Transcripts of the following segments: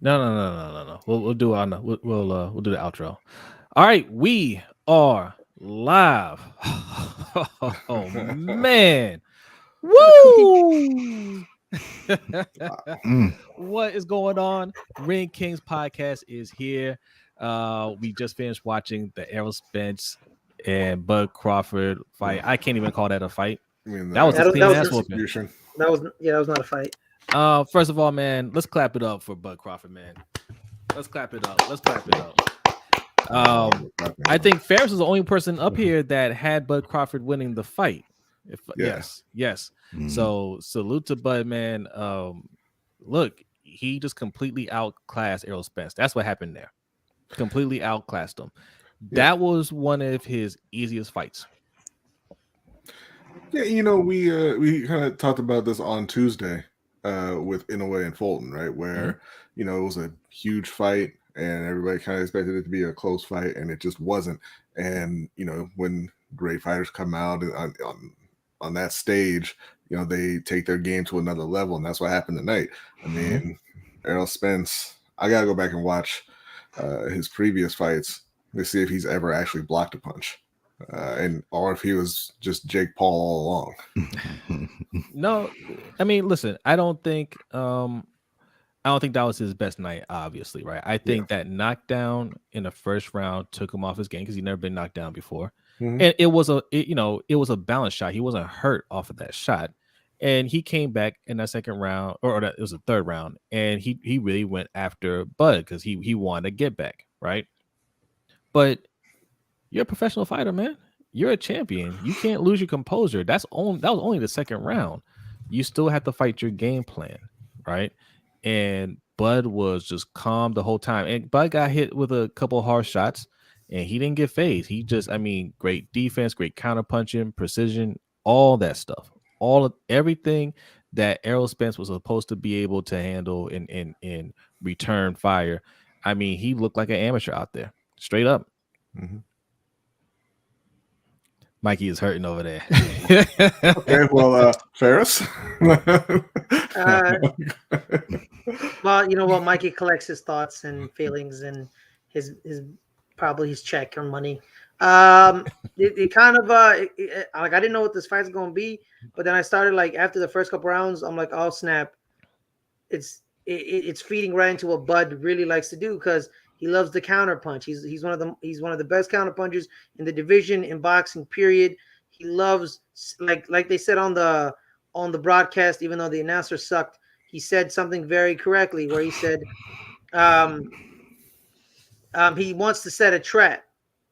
No. We'll do our we'll do the outro. All right, we are live. Oh man. Woo! What is going on? Ring Kings podcast is here. We just finished watching the Errol Spence and Bud Crawford fight. I can't even call that a fight. That was a clean ass whooping. That was not a fight. First of all, man, let's clap it up for Bud Crawford, man. Let's clap it up. I think Ferris is the only person up here that had Bud Crawford winning the fight. Yes. Mm-hmm. So salute to Bud, man. Look, he just completely outclassed Errol Spence. That's what happened there. Completely outclassed him. Yeah. That was one of his easiest fights. Yeah, we kind of talked about this on Tuesday with Inoue and Fulton, right? Where it was a huge fight and everybody kind of expected it to be a close fight, and it just wasn't. And when great fighters come out on that stage, they take their game to another level, and that's what happened tonight. I mean, Errol Spence, I gotta go back and watch his previous fights to see if he's ever actually blocked a punch, or if he was just Jake Paul all along. No, I mean, listen, I don't think that was his best night, obviously, right? I think that knockdown in the first round took him off his game because he'd never been knocked down before. Mm-hmm. And it was a balanced shot. He wasn't hurt off of that shot. And he came back in that second round, it was the third round, and he really went after Bud because he wanted to get back, right? But you're a professional fighter, man. You're a champion. You can't lose your composure. That was only the second round. You still have to fight your game plan, right? And Bud was just calm the whole time. And Bud got hit with a couple of hard shots, and he didn't get phased. He just, great defense, great counterpunching, precision, all that stuff. Everything that Errol Spence was supposed to be able to handle in return fire. He looked like an amateur out there, straight up. Mm-hmm. Mikey is hurting over there. Okay, well, Ferris. Well, you know what? Mikey collects his thoughts and feelings and his probably his check or money. It kind of like I didn't know what this fight's going to be, but then I started after the first couple rounds, I'm like, oh snap! It's feeding right into what Bud really likes to do because he loves the counter punch. He's one of the best counter punchers in the division in boxing. Period. He loves like they said on the broadcast, even though the announcer sucked. He said something very correctly where he said he wants to set a trap.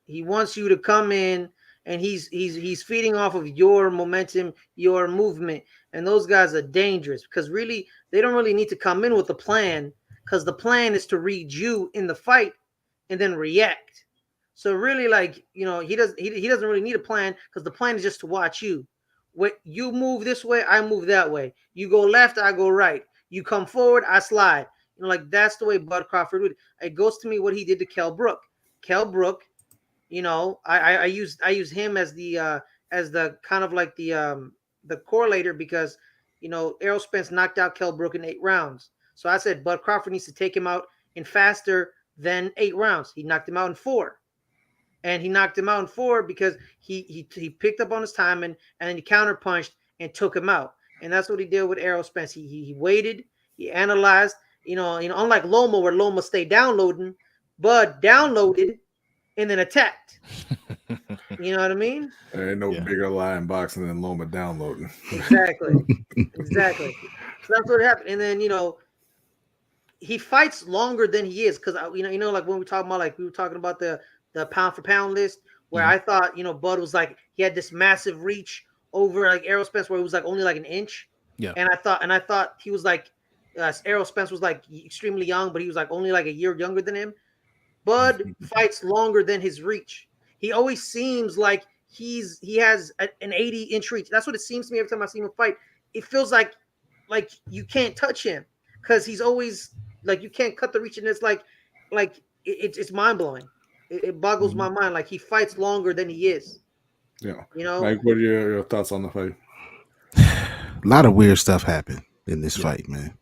He wants you to come in, and he's feeding off of your momentum, your movement, and those guys are dangerous because really they don't really need to come in with a plan because the plan is to read you in the fight and then react. So really, he doesn't really need a plan because the plan is just to watch you. What you move this way, I move that way. You go left, I go right. You come forward, I slide. That's the way Bud Crawford would. It goes to me what he did to Kell Brook. Kell Brook, I use him as the kind of like the correlator because Errol Spence knocked out Kell Brook in 8 rounds. So I said Bud Crawford needs to take him out in faster than 8 rounds. He knocked him out in 4. And he knocked him out in 4 because he picked up on his timing and he counterpunched and took him out. And that's what he did with Errol Spence. He waited, he analyzed, unlike Loma where Loma stayed downloading, Bud downloaded and then attacked. You know what I mean? There ain't no bigger lie in boxing than Loma downloading. Exactly. So that's what happened. And then, he fights longer than he is because, when we were talking about the pound for pound list where I thought, Bud was he had this massive reach over Errol Spence where it was only an inch. Yeah. And I thought he was Errol Spence was extremely young, but he was only a year younger than him. Bud fights longer than his reach. He always seems like he has an 80-inch reach. That's what it seems to me every time I see him fight. It feels like you can't touch him because he's always you can't cut the reach, and it's it's mind blowing. It boggles my mind. He fights longer than he is. Yeah. Mike, what are your thoughts on the fight? A lot of weird stuff happened in this fight, man.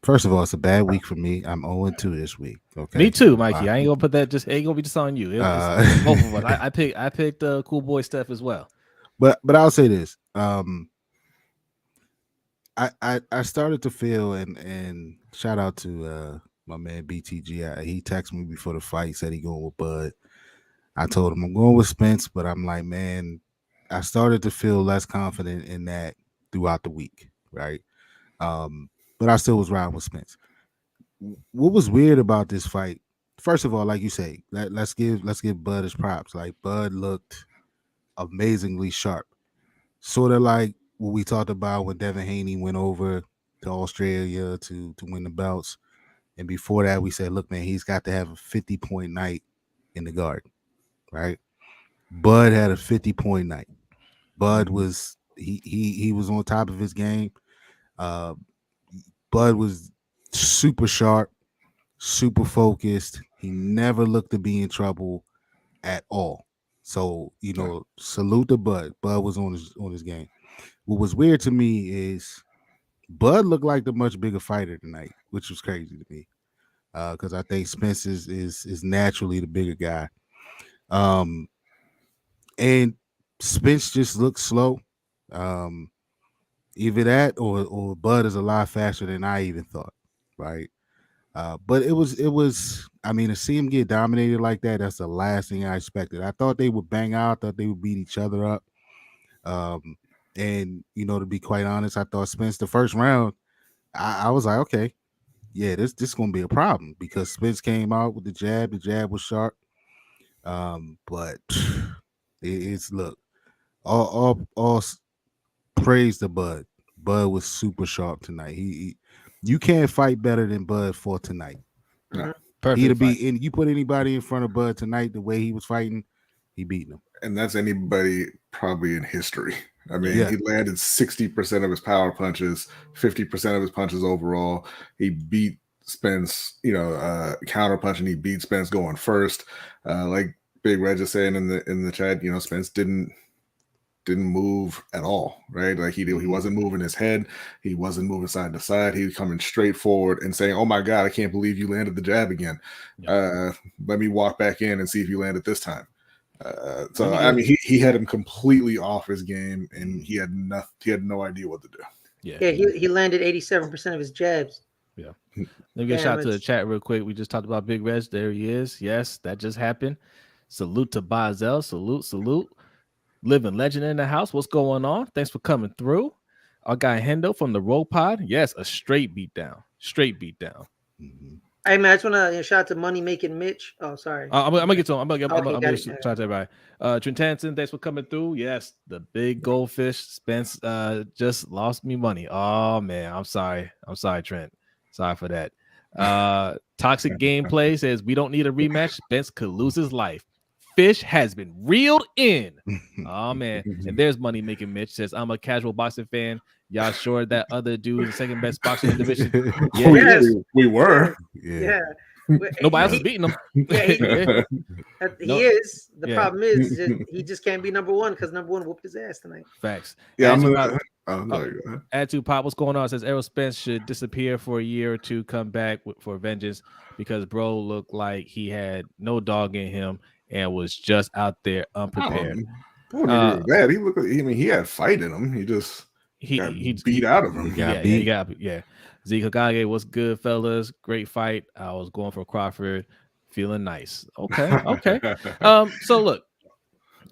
First of all, it's a bad week for me. I'm 0-2 this week. Okay. Me too, Mikey. I ain't gonna put that. Just ain't gonna be just on you. It's both of us. I picked Cool Boy Steph as well. But I'll say this. I started to feel and shout out to my man BTG. He texted me before the fight, said he going with Bud. I told him I'm going with Spence, but I'm like, man, I started to feel less confident in that throughout the week, right? But I still was riding with Spence. What was weird about this fight? First of all, like you say, let's give Bud his props. Like Bud looked amazingly sharp, sort of like what we talked about when Devin Haney went over to Australia to win the belts. And before that, we said, look, man, he's got to have a 50-point night in the Garden, right? Bud had a 50-point night. Bud was he was on top of his game. Bud was super sharp, super focused. He never looked to be in trouble at all. So, salute to Bud. Bud was on his game. What was weird to me is Bud looked like the much bigger fighter tonight, which was crazy to me. Because I think Spence is naturally the bigger guy. And Spence just looked slow. Either that or Bud is a lot faster than I even thought, right? But it was I mean, to see him get dominated like that, that's the last thing I expected. I thought they would bang out, thought they would beat each other up. And to be quite honest, I thought Spence the first round, I was like, okay, yeah, this is gonna be a problem because Spence came out with the jab was sharp. But it's look, all praise to Bud. Bud was super sharp tonight. You can't fight better than Bud for tonight. No. Perfect. You put anybody in front of Bud tonight, the way he was fighting, he beat him. And that's anybody probably in history. I mean, Yeah. He landed 60% of his power punches, 50% of his punches overall. He beat Spence, counter punching. He beat Spence going first. Like Big Red just saying in the chat, Spence didn't move at all, right? Like he wasn't moving his head, he wasn't moving side to side. He was coming straight forward and saying, "Oh my God, I can't believe you landed the jab again. Let me walk back in and see if you landed this time." So I mean, he had him completely off his game, and he had no idea what to do. Yeah, he landed 87% of his jabs. Yeah. Let me get a shout out to the chat real quick. We just talked about Big Reg. There he is. Yes, that just happened. Salute to Bazel. Salute. Living legend in the house. What's going on? Thanks for coming through. Our guy Hendo from the Roll Pod. Yes, a straight beat down. Mm-hmm. Hey man, I just want to shout out to Money Making Mitch. Oh, sorry. I'm gonna get to him. I'm gonna shout out to everybody. Trent Hansen, thanks for coming through. Yes, the big goldfish. Spence just lost me money. Oh man, I'm sorry, Trent. Sorry for that. Toxic Gameplay says we don't need a rematch. Spence could lose his life. Fish has been reeled in. Oh man. And there's Money Making Mitch says, I'm a casual boxing fan. Y'all sure that other dude is the second best boxer in the division? Yeah, yes. we were. Yeah. Nobody else is beating him. Yeah, he is. The problem is he just can't be number one because number one whooped his ass tonight. Facts. Yeah, Attitude Pop, what's going on? It says Errol Spence should disappear for a year or two, come back for vengeance because bro looked like he had no dog in him and was just out there unprepared. I wouldn't agree with that. He looked like, he had fight in him. He got beat out of him. Zeke Hagage, what's good, fellas? Great fight. I was going for Crawford, feeling nice. Okay. So look,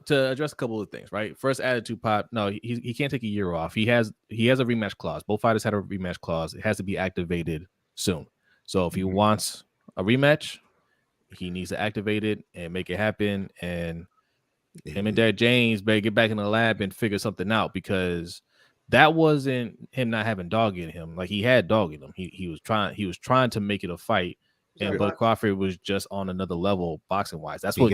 to address a couple of things, right? First, Attitude Pop. No, he can't take a year off. He has a rematch clause. Both fighters had a rematch clause. It has to be activated soon. So if he wants a rematch, he needs to activate it and make it happen. And him and Derek James better get back in the lab and figure something out because that wasn't him not having dog in him. Like he had dog in him. He was trying to make it a fight. And Bud Crawford was just on another level boxing wise. That's what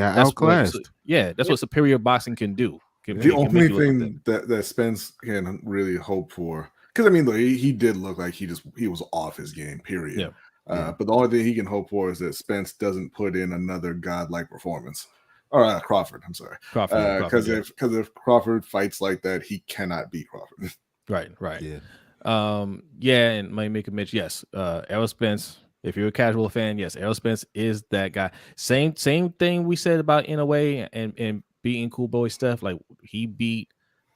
superior boxing can do. The only thing that Spence can really hope for, because I mean, he did look like he was off his game. Period. Yeah. But the only thing he can hope for is that Spence doesn't put in another godlike performance. Or Crawford, I'm sorry. Because if Crawford fights like that, he cannot beat Crawford. Right. Yeah. Yeah, and my make a Mitch, yes. Errol Spence. If you're a casual fan, yes, Errol Spence is that guy. Same thing we said about in a way and beating Cool Boy stuff. Like he beat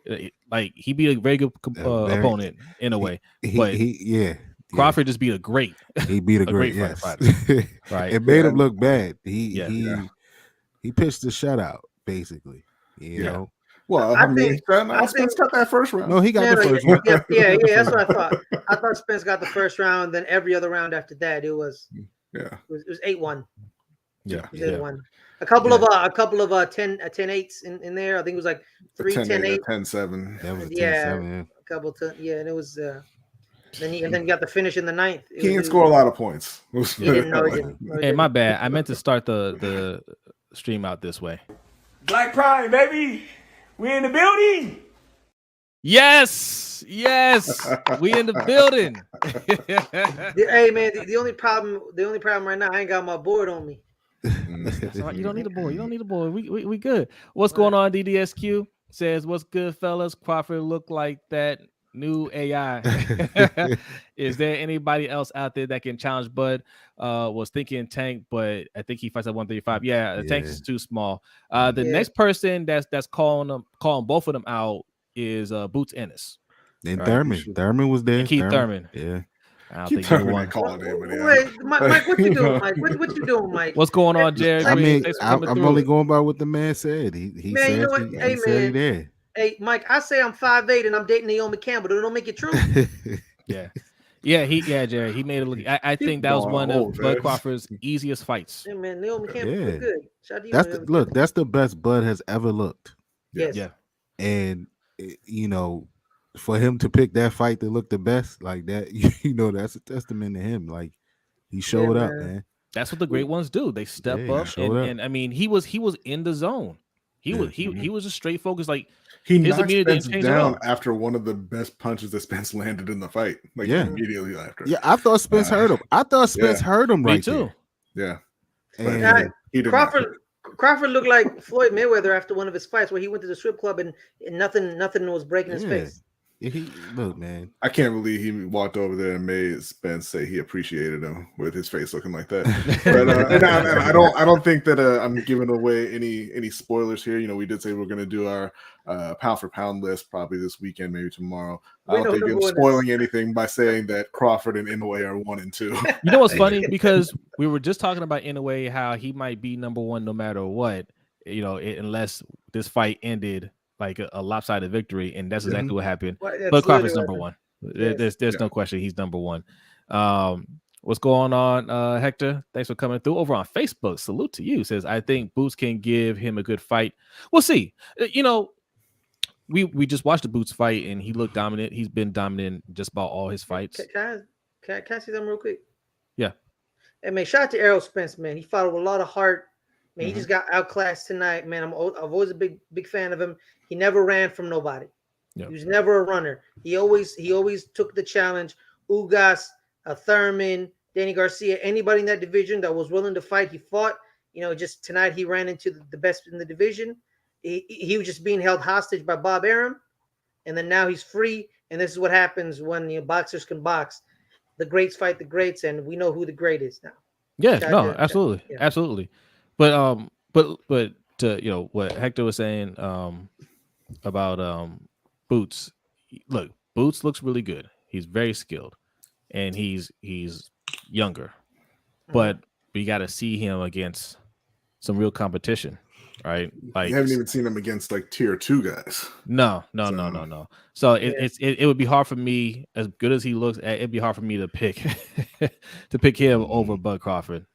he beat a very good opponent in a way, but Yeah. Crawford just beat a great He beat a great great fighter. Right. It made him look bad. He pitched the shutout basically. You know. Well, I mean, Spence got that first round. No, he got the first round. Yeah, that's what I thought. I thought Spence got the first round. Then every other round after that, it was 8-1. Yeah, it was 8-1. A couple of 10-8s in there. I think it was like 3-10-8, 10-7. That was a 10-7. a couple and it was. Then you got the finish in the ninth. He didn't score a lot of points. He didn't. Hey, my bad. I meant to start the stream out this way. Black Pride, baby. We in the building. Yes, we in the building. Hey man, the only problem right now, I ain't got my board on me. That's right. You don't need a board. We good. What's going on? DDSQ says, "What's good, fellas? Crawford look like that new AI." Is there anybody else out there that can challenge Bud? Was thinking Tank, but I think he fights at 135. Yeah, Tank is too small. The next person that's calling both of them out is Boots Ennis. And Thurman was there. And Keith Thurman. Yeah. I don't think either one. Wait, Mike, what you doing, Mike? What you doing, Mike? What's going on, Jared? I mean, I'm only going by what the man said. He man, said, you know what? he said he there. Hey, Mike, I say I'm 5'8" and I'm dating Naomi Campbell. That don't make it true. Jared. He made it look. I think that was one of Bud Crawford's easiest fights. Yeah, man, Naomi Campbell look good. Shout out to you, That's the best Bud has ever looked. Yes. Yeah. And for him to pick that fight to look the best like that, that's a testament to him. Like he showed up, man. That's what the great ones do. They step up, and I mean, he was in the zone. He was just straight focused. Like he knocked Spence down after one of the best punches that Spence landed in the fight. Like immediately after. Yeah, I thought Spence hurt him. I thought Spence hurt him right too. There. Yeah. And Crawford looked like Floyd Mayweather after one of his fights where he went to the strip club and nothing was breaking his face. Look, man, I can't believe he walked over there and made Spence say he appreciated him with his face looking like that. But I don't think that I'm giving away any spoilers here. We did say we're going to do our pound for pound list probably this weekend, maybe tomorrow. I don't think I'm spoiling anything by saying that Crawford and Inoue are 1 and 2. You know what's funny? Because we were just talking about Inoue, how he might be number 1 no matter what. Unless this fight ended like a lopsided victory, and that's exactly what happened. But Crawford's number 1. There's no question he's number 1. What's going on, Hector? Thanks for coming through over on Facebook. Salute to you. Says, I think Boots can give him a good fight. We'll see. We just watched the Boots fight, and he looked dominant. He's been dominant just about all his fights. Can I say something real quick? Yeah. Hey, man, shout out to Errol Spence, man. He fought with a lot of heart. Man, he just got outclassed tonight, man. I've always a big fan of him. He never ran from nobody. He was never a runner. He always took the challenge. Ugas, Thurman, Danny Garcia, anybody in that division that was willing to fight, he fought. Just tonight he ran into the best in the division. He was just being held hostage by Bob Arum, and then now he's free. And this is what happens when boxers can box. The greats fight the greats, and we know who the great is now. Yeah, absolutely. But to what Hector was saying about Boots. Look, Boots looks really good. He's very skilled, and he's younger. But we got to see him against some real competition, right? Like you haven't even seen him against like tier 2 guys. No. So it would be hard for me, as good as he looks. It'd be hard for me to pick him over Bud Crawford.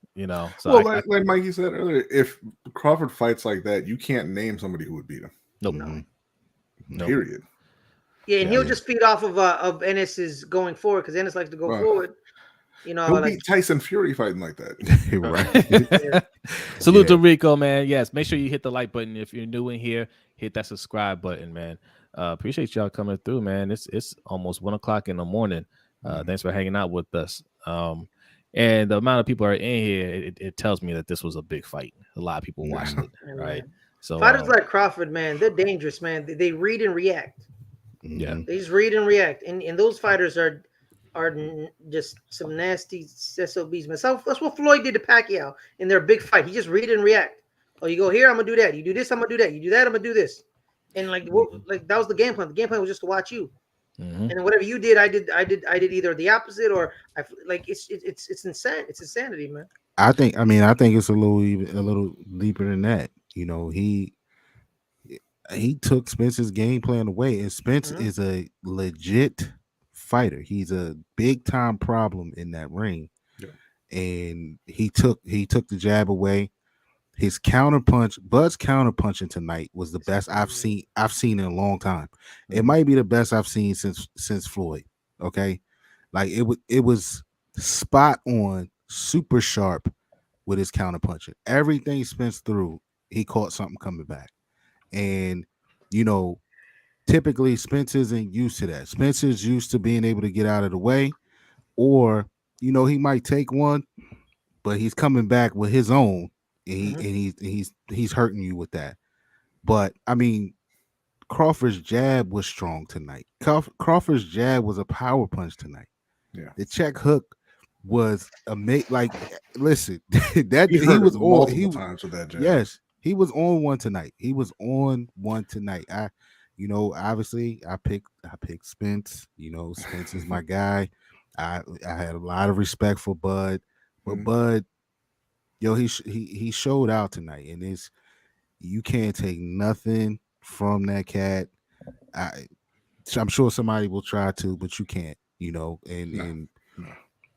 So like Mikey said earlier, if Crawford fights like that, you can't name somebody who would beat him. Nope. Period. Yeah, and he'll just feed off of Ennis's going forward because Ennis likes to go forward. He'll beat Tyson Fury fighting like that. Right. Salute to Rico, man. Yes, make sure you hit the like button if you're new in here. Hit that subscribe button, man. Appreciate y'all coming through, man. It's almost 1:00 in the morning. Thanks for hanging out with us. And the amount of people are in here, it tells me that this was a big fight. A lot of people watched it, right? So fighters like Crawford, man, they're dangerous, man. They read and react. Yeah. They just read and react, and those fighters are just some nasty SOBs. Man, that's what Floyd did to Pacquiao in their big fight. He just read and react. Oh, you go here, I'm gonna do that. You do this, I'm gonna do that. You do that, I'm gonna do this. And like that was the game plan. The game plan was just to watch you. Mm-hmm. And then whatever you did, I did either the opposite or it's insane. It's insanity, man. I think it's a little deeper than that. You know, he took Spence's game plan away, and Spence is a legit fighter. He's a big time problem in that ring. Yeah. And he took the jab away. His counterpunch, Bud's counterpunching tonight was the best I've seen in a long time. It might be the best I've seen since Floyd. Okay, like it was spot on, super sharp with his counterpunching. Everything Spence threw, he caught something coming back. And you know, typically Spence isn't used to that. Spence is used to being able to get out of the way, or you know, he might take one, but he's coming back with his own. And he's hurting you with that. But I mean, Crawford's jab was strong tonight. Crawford's jab was a power punch tonight. Yeah, the check hook was amazing. Like, listen, that he was on multiple times with that jab. Yes, he was on one tonight. Obviously, I picked Spence. You know, Spence is my guy. I had a lot of respect for Bud, but Bud. Yo, he showed out tonight, and you can't take nothing from that cat. I'm sure somebody will try to, but you can't. You know, and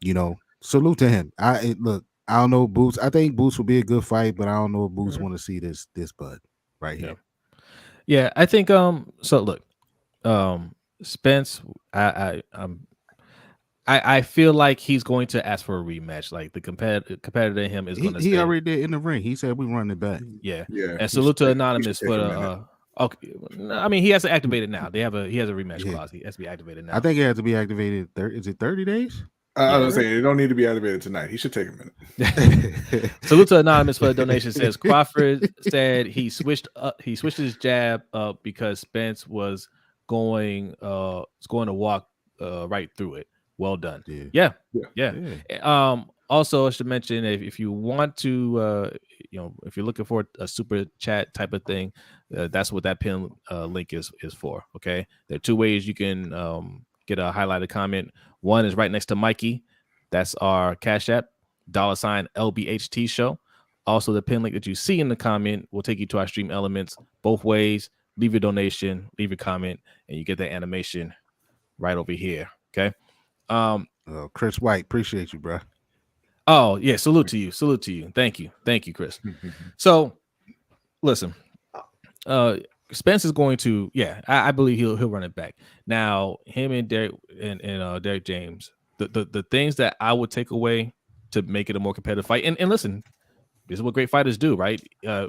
you know, salute to him. I don't know Boots. I think Boots will be a good fight, but I don't know if Boots want to see this Bud right here. Yeah, I think so look, Spence, I feel like he's going to ask for a rematch. Like the competitor in him is going to. He already did in the ring. He said we run it back. Yeah. And salute to Anonymous for okay. I mean, he has to activate it now. He has a rematch clause. He has to be activated now. I think it has to be activated. Is it 30 days? I was saying it don't need to be activated tonight. He should take a minute. Salute to Anonymous for the donation. Says Crawford said he switched his jab up because Spence was going to walk right through it. Well done. Yeah. Also, I should mention if you want to, if you're looking for a super chat type of thing, that's what that pin link is for. Okay, there are two ways you can get a highlighted comment. One is right next to Mikey. That's our Cash App, $ LBHTShow. Also, the pin link that you see in the comment will take you to our stream elements. Both ways. Leave your donation, leave your comment, and you get the animation right over here. Okay. Chris White, appreciate you, bro. Oh yeah, salute to you. Thank you, Chris. So, listen, Spence is going to, I believe he'll run it back. Now, him and Derek and Derek James, the things that I would take away to make it a more competitive fight, and listen, this is what great fighters do, right?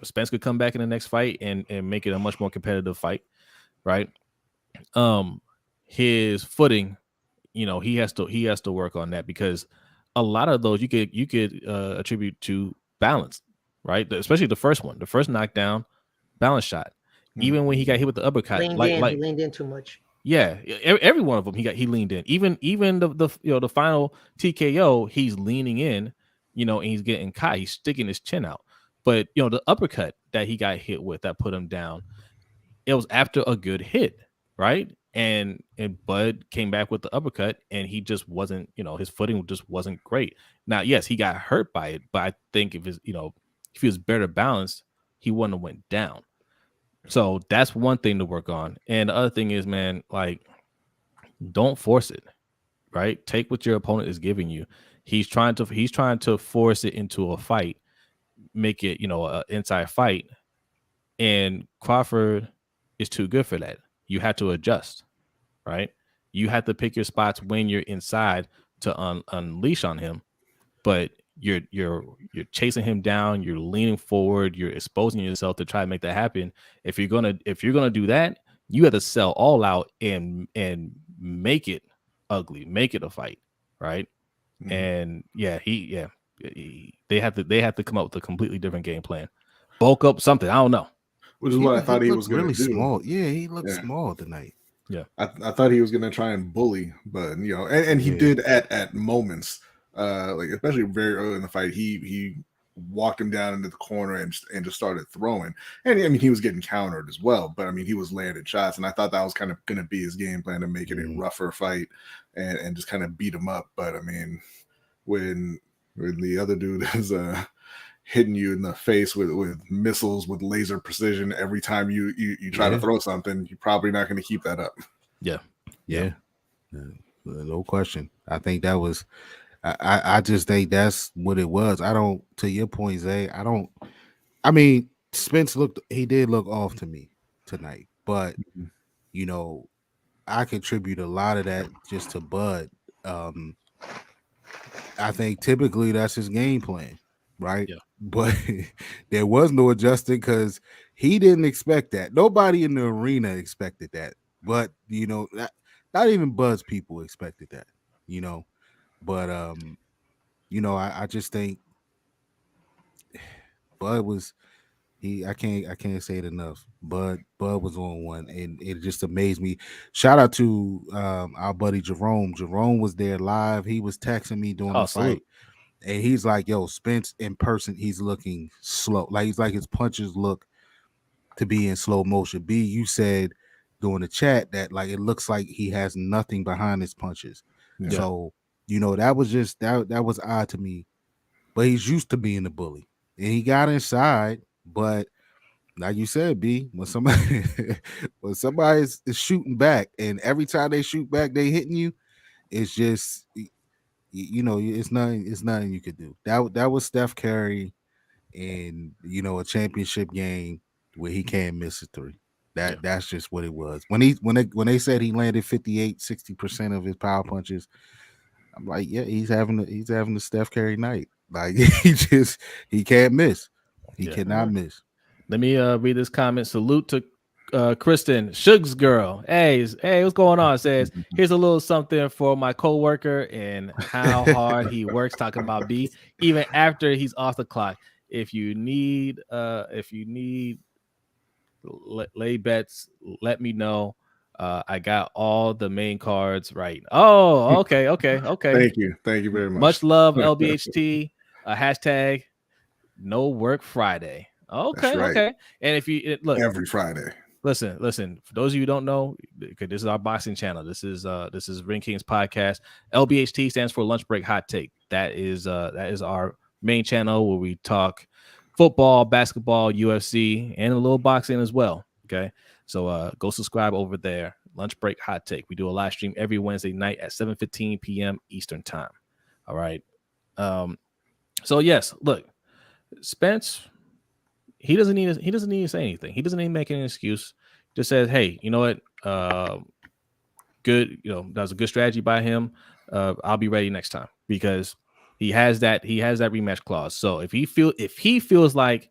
Spence could come back in the next fight and make it a much more competitive fight, right? His footing. He has to work on that, because a lot of those you could attribute to balance, right? Especially the first one, the first knockdown, balance shot. Even when he got hit with the uppercut, he leaned in too much. Yeah, every one of them he leaned in. Even the final TKO, he's leaning in, and he's getting caught. He's sticking his chin out. But the uppercut that he got hit with that put him down, it was after a good hit, right? And Bud came back with the uppercut, and he just wasn't, his footing just wasn't great. Now, yes, he got hurt by it, but I think if he was better balanced, he wouldn't have went down. So that's one thing to work on. And the other thing is, man, like, don't force it, right? Take what your opponent is giving you. He's trying to force it into a fight, make it, an inside fight, and Crawford is too good for that. You have to adjust, right? You have to pick your spots when you're inside to unleash on him, but you're chasing him down. You're leaning forward. You're exposing yourself to try to make that happen. If you're gonna do that, you have to sell all out and make it ugly, make it a fight, right? And they have to come up with a completely different game plan. Bulk up something. I don't know. Which is what I thought he was really do. small. Yeah, he looked small tonight. Yeah. I thought he was gonna try and bully, but and he did at moments, like especially very early in the fight. He walked him down into the corner and just started throwing. And I mean, he was getting countered as well, but I mean, he was landing shots, and I thought that was kind of going to be his game plan, to make it a rougher fight and just kind of beat him up. But I mean, when the other dude is hitting you in the face with missiles with laser precision every time you try to throw something, you're probably not going to keep that up. Yeah. No question. I think that was. I just think that's what it was. I don't. To your point, Zay. I mean, Spence did look off to me tonight, but I contribute a lot of that just to Bud. I think typically that's his game plan, right? Yeah. But there was no adjusting because he didn't expect that. Nobody in the arena expected that. But not even Bud's people expected that. But I just think Bud was I can't say it enough. Bud was on one, and it just amazed me. Shout out to our buddy Jerome. Jerome was there live. He was texting me during the fight. And he's like, yo, Spence in person, he's looking slow. Like he's like his punches look to be in slow motion. B, you said during the chat that like it looks like he has nothing behind his punches. Yeah. So, that was just that was odd to me. But he's used to being a bully. And he got inside, but like you said, B, when somebody is shooting back, and every time they shoot back, they hitting you, it's just it's nothing you could do. That was Steph Curry in a championship game where he can't miss a three. That's just what it was. When they said he landed 58-60% of his power punches, I'm like, yeah, he's having a Steph Curry night. Like he can't miss. He cannot miss. Let me read this comment. Salute to Kristen, Shugs girl. Hey, what's going on? Says, here's a little something for my coworker and how hard he works, talking about B, even after he's off the clock. If you need lay bets, let me know. I got all the main cards right. Oh, okay. Thank you very much. Much love, LBHT. Hashtag no work Friday. Okay, right. okay. And if you look every Friday, listen. For those of you who don't know, because this is our boxing channel. This is Ring Kings podcast. LBHT stands for Lunch Break Hot Take. That is our main channel where we talk football, basketball, UFC, and a little boxing as well. Okay, so go subscribe over there. Lunch Break Hot Take. We do a live stream every Wednesday night at 7:15 p.m. Eastern time. All right. So yes, look, Spence. He doesn't need to say anything. He doesn't need to make an excuse. Just says, hey, you know what? Good. That was a good strategy by him. I'll be ready next time, because he has that rematch clause. So if he feels like,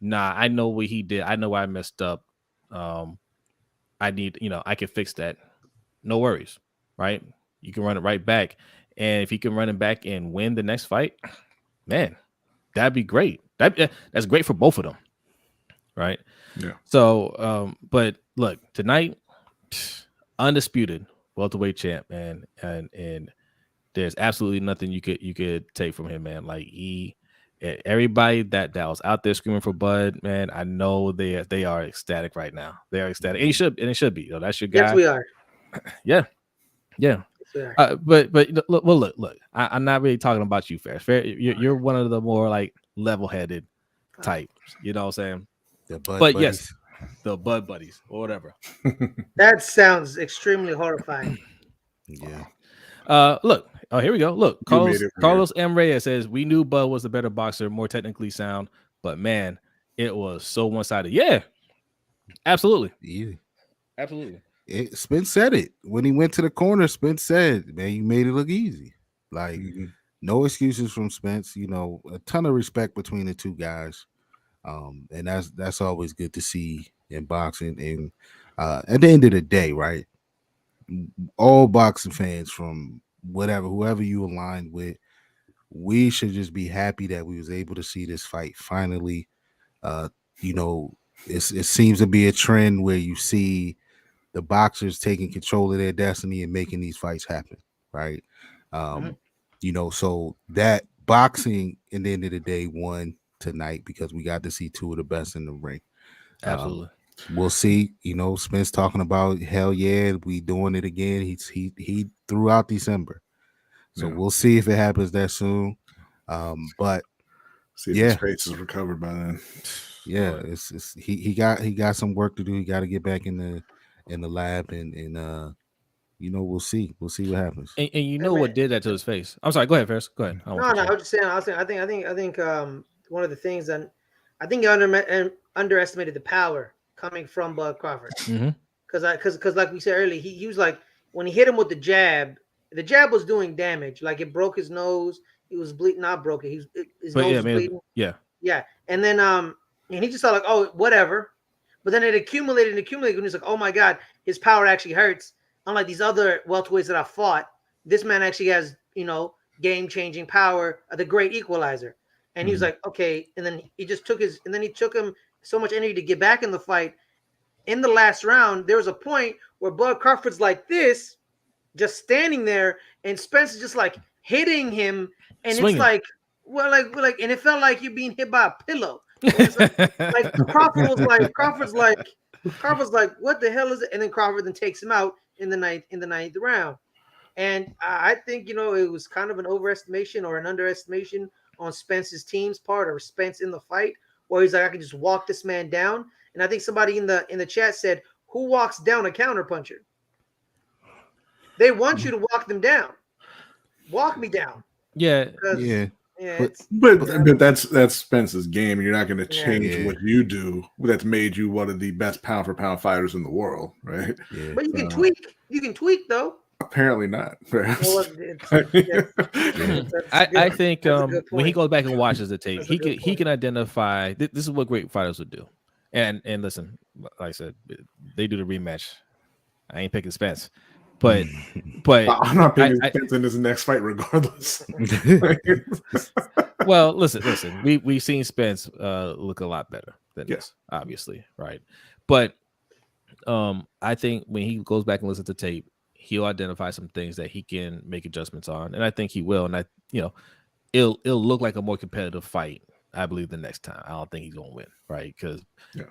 nah, I know what he did. I know why I messed up. I need, I can fix that. No worries. Right. You can run it right back. And if he can run it back and win the next fight, man, that'd be great. That's great for both of them, right? Yeah. So, but look, tonight, undisputed welterweight champ, man, and there's absolutely nothing you could take from him, man. Like everybody that was out there screaming for Bud, man, I know they are ecstatic right now. They are ecstatic, and it should be. That's your guy. Yes, we are. Yeah. Yes, we are. But look. I'm not really talking about you, Fair. You're one of the more like level-headed types, you know what I'm saying? The Bud buddies. Yes, the Bud buddies or whatever. That sounds extremely horrifying. Yeah. Look. Oh, here we go. Look, Carlos M. Reyes says, we knew Bud was a better boxer, more technically sound, but man, it was so one-sided. Yeah, absolutely. Yeah. Absolutely. Spence said it when he went to the corner. Spence said, man, you made it look easy. Like, no excuses from Spence. A ton of respect between the two guys. And that's always good to see in boxing. And at the end of the day, right, all boxing fans, from whoever you aligned with, we should just be happy that we was able to see this fight finally. It seems to be a trend where you see the boxers taking control of their destiny and making these fights happen, right? You know, so that boxing in the end of the day won tonight because we got to see two of the best in the ring. Absolutely. We'll see. You know, Spence talking about hell yeah, we doing it again. He threw out December, so we'll see if it happens that soon. But see if his face is recovered by then. Yeah, it's he got some work to do. He got to get back in the lab and you know, we'll see what happens. And you know what did that to his face? I'm sorry. Go ahead, Ferris. Go ahead. No, I was just saying. I think one of the things that I think you underestimated the power coming from Bud Crawford. Because like we said earlier, he was like, when he hit him with the jab was doing damage. Like it broke his nose. He was bleeding. Not broke it. His nose was bleeding. Yeah. And then and he just thought like, oh, whatever. But then it accumulated. And he's like, oh my God, his power actually hurts. Unlike these other welterweights that I fought, this man actually has, you know, game-changing power, the great equalizer. And he was like, okay. And then he just took him so much energy to get back in the fight. In the last round, there was a point where Bud Crawford's like this, just standing there, and Spence is just like hitting him, and swinging. It's like, well, like, and it felt like you're being hit by a pillow. Like Crawford's like, what the hell is it? And then Crawford then takes him out in the ninth round. And I think, you know, it was kind of an overestimation or an underestimation on Spence's team's part, or Spence in the fight, where he's like, I can just walk this man down. And I think somebody in the chat said, who walks down a counterpuncher? They want you to walk them down. Walk me down. Yeah. But that's Spence's game. You're not going to change what you do. That's made you one of the best pound for pound fighters in the world, right? Yeah. But you can tweak. You can tweak though. Apparently not. Well, I think when he goes back and watches the tape, he can identify. This is what great fighters would do. And listen, like I said, they do the rematch. I ain't picking Spence. But I'm not picking Spence in this next fight, regardless. Well, listen. We've seen Spence look a lot better than this, obviously, right? But I think when he goes back and listens to tape, he'll identify some things that he can make adjustments on, and I think he will. And it'll look like a more competitive fight, I believe, the next time. I don't think he's gonna win, right? Because,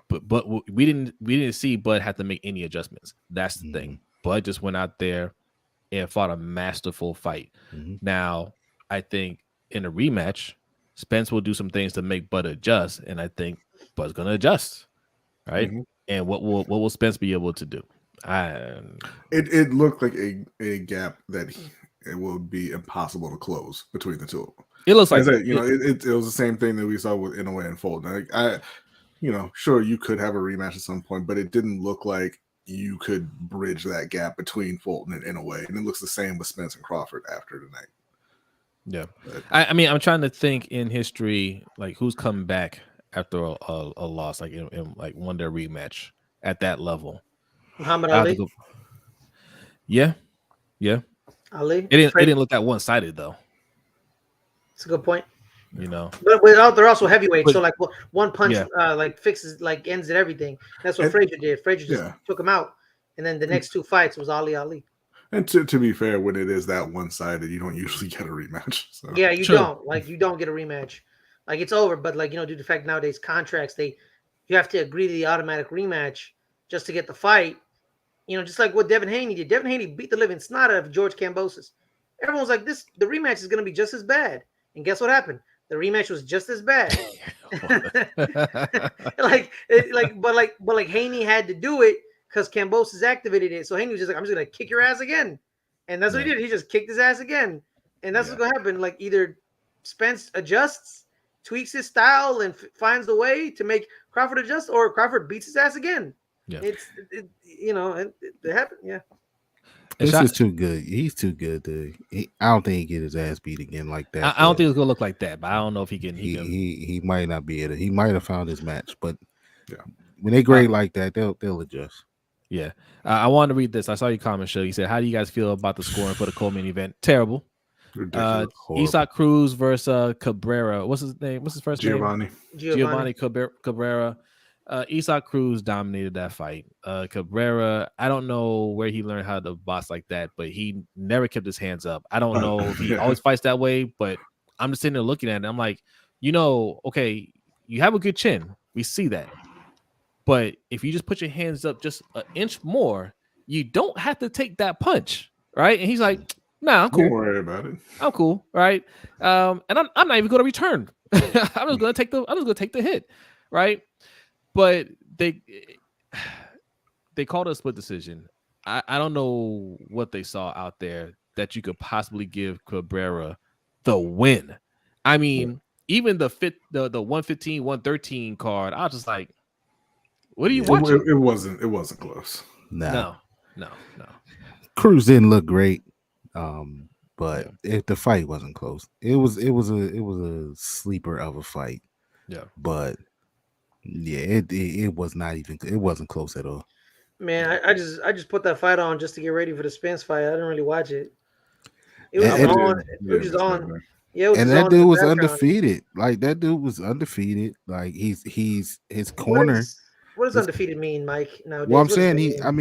but we didn't see Bud have to make any adjustments. That's the thing. Bud just went out there and fought a masterful fight. Now, I think in a rematch, Spence will do some things to make Bud adjust, and I think Bud's gonna adjust, right? And what will Spence be able to do? It looked like a gap that it would be impossible to close between the two of them. It looks like it was the same thing that we saw with Inoue and Fulton. Sure, you could have a rematch at some point, but it didn't look like you could bridge that gap between Fulton and Inoue, and it looks the same with Spence and Crawford after tonight. Yeah, I mean, I'm trying to think in history, like who's come back after a loss, like in like won their rematch at that level. Muhammad Ali. Yeah. Ali. It didn't look that one-sided though. It's a good point. You know, but they're also heavyweights, so like one punch like fixes, like ends at everything. That's what Frazier did. Frazier just took him out, and then the next two fights was Ali. And to be fair, when it is that one-sided, you don't usually get a rematch. So. Yeah, you don't get a rematch. Like it's over. But like, due to the fact nowadays contracts, you have to agree to the automatic rematch just to get the fight. Just like what Devin Haney did. Devin Haney beat the living snot out of George Kambosos. Everyone's like, the rematch is going to be just as bad. And guess what happened? The rematch was just as bad. But Haney had to do it because Kambosos activated it. So Haney was just like, I'm just going to kick your ass again. And that's what he did. He just kicked his ass again. And that's what's going to happen. Like either Spence adjusts, tweaks his style, and finds the way to make Crawford adjust, or Crawford beats his ass again. Yeah, it happened. Yeah, this is too good. He's too good. I don't think he get his ass beat again like that. I don't think it's gonna look like that, but I don't know if he can. He might not be able to. He might have found his match, but when they grade like that, they'll adjust. Yeah, I wanted to read this. I saw your comment, show. You said, "How do you guys feel about the scoring for the Coleman event?" Terrible. Isaac Cruz versus Cabrera. What's his name? What's his first name? Giovanni Cabrera. Isak Cruz dominated that fight. Cabrera, I don't know where he learned how to box like that, but he never kept his hands up. I don't know if he always fights that way, but I'm just sitting there looking at it. I'm like, okay, you have a good chin. We see that. But if you just put your hands up just an inch more, you don't have to take that punch, right? And he's like, nah, I'm cool. Don't worry about it. I'm cool, right? And I'm not even going to return. I'm just going to take the hit, right? But they called a split decision. I don't know what they saw out there that you could possibly give Cabrera the win. I mean, even the 115, 113 card, I was just like, what are you watching? It wasn't close. No. Cruz didn't look great, but the fight wasn't close. It was a sleeper of a fight. Yeah, but yeah, it wasn't close at all. Man, I just put that fight on just to get ready for the Spence fight. I didn't really watch it. It was on. It was on. Yeah, and that dude was undefeated. Like that dude was undefeated. Like he's his corner. What does undefeated mean, Mike? Nowadays? Well, I'm saying what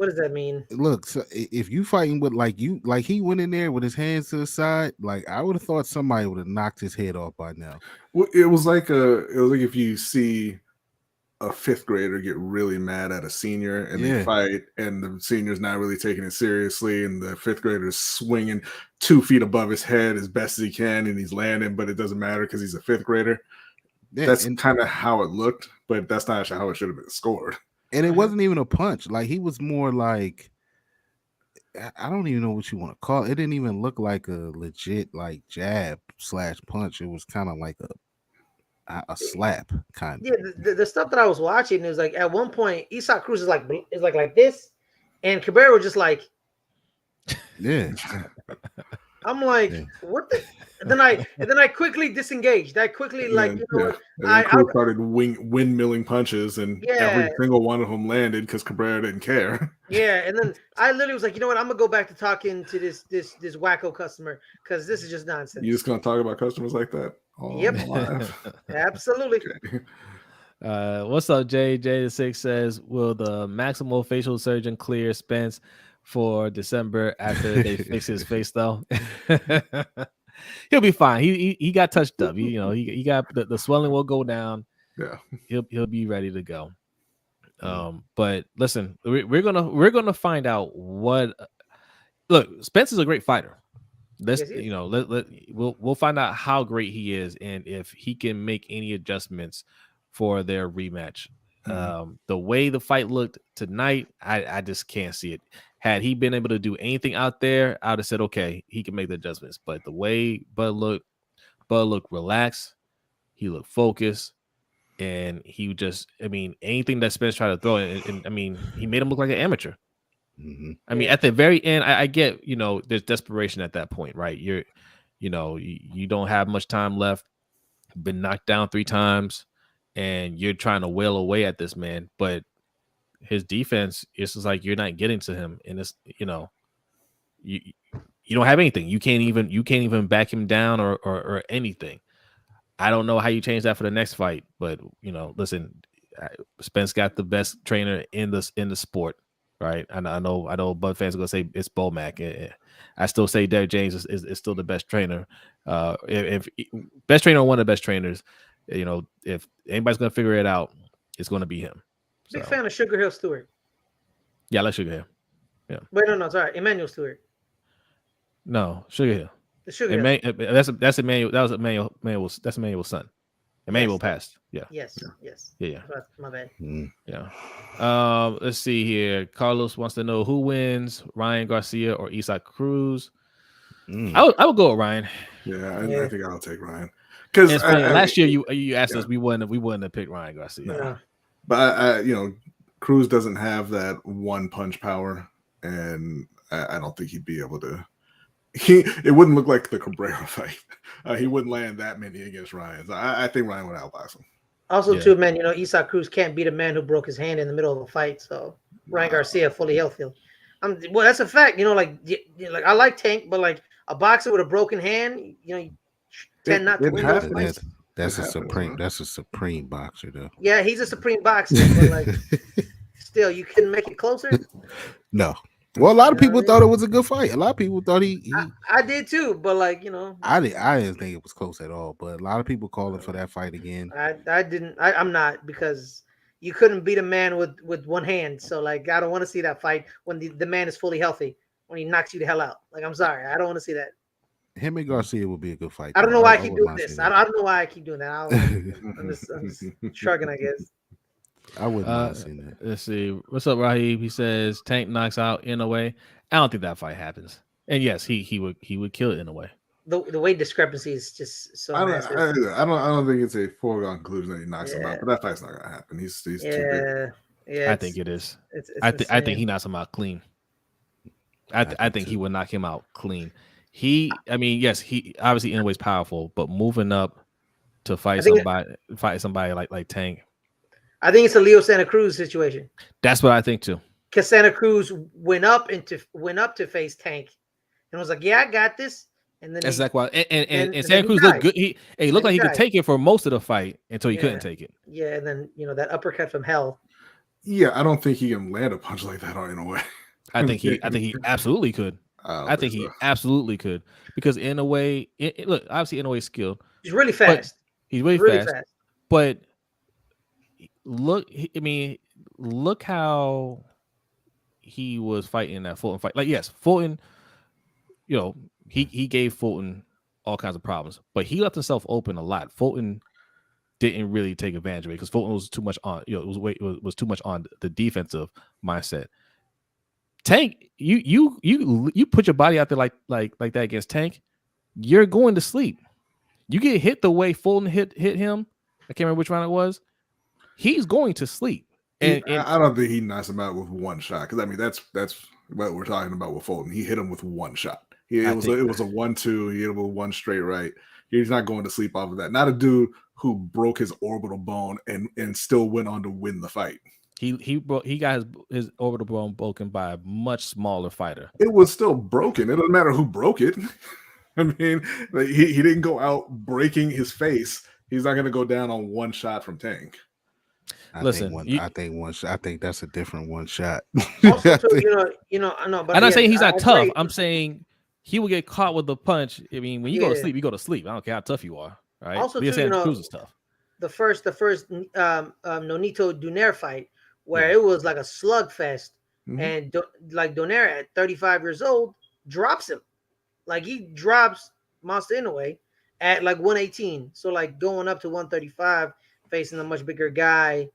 does that mean? Look, so if you fighting with like he went in there with his hands to the side, like I would have thought somebody would have knocked his head off by now. Well, it was like if you see a fifth grader get really mad at a senior and they fight, and the senior's not really taking it seriously, and the fifth grader's swinging 2 feet above his head as best as he can, and he's landing, but it doesn't matter because he's a fifth grader. Yeah, that's kind of how it looked, but that's not how it should have been scored. And it wasn't even a punch. Like he was more like, I don't even know what you want to call it. It didn't even look like a legit like jab / punch. It was kind of like a slap kind of. Yeah, the stuff that I was watching is like at one point Isak Cruz is like this, and Cabrera was just like, yeah. I'm like, what the? And then I quickly disengaged. I quickly I started windmilling punches, and every single one of them landed because Cabrera didn't care. Yeah, and then I literally was like, you know what? I'm gonna go back to talking to this wacko customer because this is just nonsense. You just gonna talk about customers like that? Yep, absolutely. Okay. What's up, Jay? J6 says, will the maximal facial surgeon clear Spence for December after they fix his face though? He'll be fine. He got touched up. He got the swelling will go down. Yeah, he'll be ready to go. But listen, we're gonna find out what. Look, Spence is a great fighter. We'll find out how great he is and if he can make any adjustments for their rematch. The way the fight looked tonight, I just can't see it. Had he been able to do anything out there, I would have said, okay, he can make the adjustments. But the way Bud looked relaxed, he looked focused, and he just, anything that Spence tried to throw, and he made him look like an amateur. Mm-hmm. At the very end, I get, there's desperation at that point, right? You don't have much time left. Been knocked down 3 times, and you're trying to wail away at this man, but his defense is just like you're not getting to him, and it's you don't have anything. You can't even back him down or anything. I don't know how you change that for the next fight, but listen, Spence got the best trainer in the sport, right? I know Bud fans are gonna say it's Bomac. I still say Derek James is still the best trainer. If best trainer or one of the best trainers, if anybody's gonna figure it out, it's gonna be him. Big fan of Sugar Hill Stewart. Yeah, I like Sugar Hill. Yeah. Wait, no, sorry, Emmanuel Stewart. No, Sugar Hill. The Sugar Hill. That's Emmanuel. That was Emmanuel. That's Emmanuel's son. Emmanuel passed. Yeah. Yes. Yeah. My bad. Yeah. Let's see here. Carlos wants to know who wins, Ryan Garcia or Isak Cruz. I would go with Ryan. Yeah, I think I'll take Ryan. Because last year you asked us, we wouldn't have picked Ryan Garcia. No. But Cruz doesn't have that one punch power, and I don't think he'd be able to. It wouldn't look like the Cabrera fight. He wouldn't land that many against Ryan. So I think Ryan would outbox him. Also, too, man, Isak Cruz can't beat a man who broke his hand in the middle of a fight. So Ryan Garcia fully healthy. Well, that's a fact. Like I like Tank, but like a boxer with a broken hand, tend not to win those fights. That's It a happens, supreme. man. That's a supreme boxer, though. Yeah, he's a supreme boxer, but like, still, you couldn't make it closer. No. Well, a lot You of know what people I mean? thought it was a good fight. A lot of people thought he I did too, but like, I didn't think it was close at all. But a lot of people calling for that fight again. I didn't. I'm not, because you couldn't beat a man with one hand. So like, I don't want to see that fight when the man is fully healthy, when he knocks you the hell out. Like, I'm sorry, I don't want to see that. Him and Garcia would be a good fight. I don't though. know why I I keep wouldn't doing mind this. seeing I don't know why I keep doing that. that. I'm just shrugging, I guess. I wouldn't mind seeing that. Let's see. What's up, Raheem? He says Tank knocks out Inoue. I don't think that fight happens. And yes, he would kill Inoue. The weight discrepancy is just so massive. I don't think it's a foregone conclusion that he knocks him out, but that fight's not gonna happen. He's too big. Yeah. I think it is. It's I think he knocks him out clean. I think he would knock him out clean. Yes, he obviously Inoue's powerful, but moving up to fight somebody like Tank. I think it's a Leo Santa Cruz situation. That's what I think too. Because Santa Cruz went up to face Tank, and was like, "Yeah, I got this." And then that's exactly why. And then Santa Cruz looked good. He looked like he could died. take it for most of the fight until he couldn't take it. Yeah, and then that uppercut from hell. Yeah, I don't think he can land a punch like that in a way. I think he absolutely could. I think he absolutely could, because in a way, look, obviously Inoue's skilled. He's really fast. He's really fast. But look how he was fighting in that Fulton fight. Like, yes, Fulton, he gave Fulton all kinds of problems, but he left himself open a lot. Fulton didn't really take advantage of it because Fulton was too much on, it was too much on the defensive mindset. Tank, you put your body out there like that against Tank, you're going to sleep. You get hit the way Fulton hit him. I can't remember which round it was. He's going to sleep. And I don't think he knocks him out with one shot, because that's what we're talking about with Fulton. He hit him with one shot. It was a 1-2. He hit him with one straight right. He's not going to sleep off of that. Not a dude who broke his orbital bone and still went on to win the fight. He got his orbital bone broken by a much smaller fighter. It was still broken. It doesn't matter who broke it. I mean, he didn't go out breaking his face. He's not going to go down on one shot from Tank. I think that's a different one shot. Also, too, I know. But I'm not saying he's not tough. I'm saying he will get caught with a punch. I mean, when you go to sleep, you go to sleep. I don't care how tough you are. Right? Also, too, Cruz is tough. The first Nonito Donaire fight, where it was like a slugfest, and Donaire at 35 years old drops him. Like, he drops Monster Inoue at like 118. So like going up to 135, facing a much bigger guy,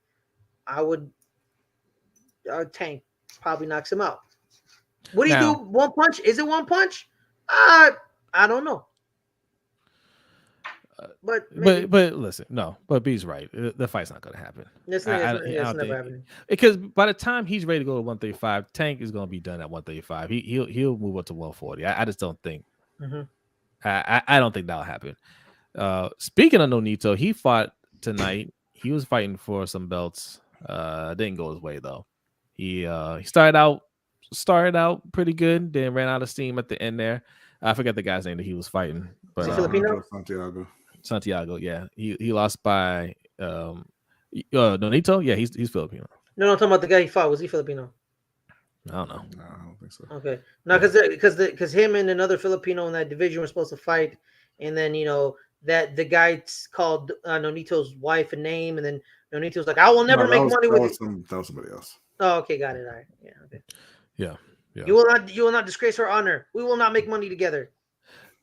Tank probably knocks him out. What do you do? One punch? Is it one punch? I don't know. But listen, no. But B's right. The fight's not going to happen. It's never happening. Because by the time he's ready to go to 135, Tank is going to be done at 135. He'll move up to 140. I just don't think. I don't think that'll happen. Speaking of Nonito, he fought tonight. He was fighting for some belts. Didn't go his way though. He started out pretty good, then ran out of steam at the end there. I forgot the guy's name that he was fighting. But Filipino? Santiago, yeah. He lost by Nonito. Yeah, he's Filipino. No, I'm talking about the guy he fought. Was he Filipino? I don't know. No, I don't think so. Okay, no, because him and another Filipino in that division were supposed to fight, and then that the guy called Nonito's wife a name, and then Nonito's like, "I will never make money with you." That was somebody else. Oh, okay, got it. All right, yeah, okay. Yeah. You will not disgrace her honor. We will not make money together.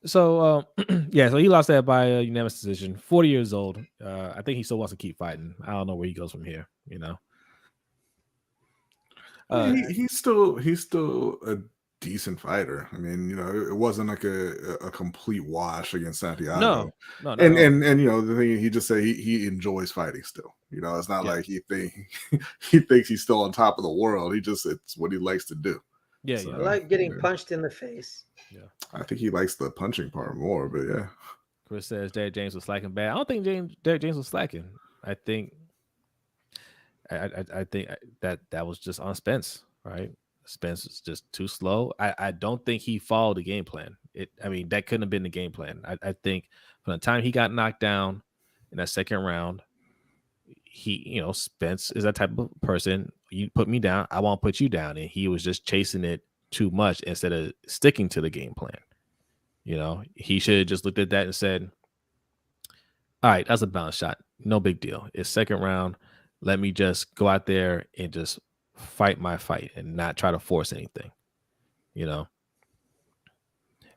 So so he lost that by a unanimous decision. 40 years old. I think he still wants to keep fighting. I don't know where he goes from here. He's still a decent fighter. I mean, it wasn't like a complete wash against Santiago. No. And the thing he just said, he enjoys fighting still. It's not like he thinks he's still on top of the world. It's what he likes to do. Yeah, I like getting punched in the face. Yeah, I think he likes the punching part more. But yeah, Chris says Derek James was slacking bad. I don't think Derek James was slacking. I think that was just on Spence, right? Spence was just too slow. I don't think he followed the game plan. That couldn't have been the game plan. I think from the time he got knocked down in that second round, Spence is that type of person. You put me down, I won't put you down, and he was just chasing it too much instead of sticking to the game plan. He should have just looked at that and said, all right, that's a balance shot. No big deal. It's second round. Let me just go out there and just fight my fight and not try to force anything,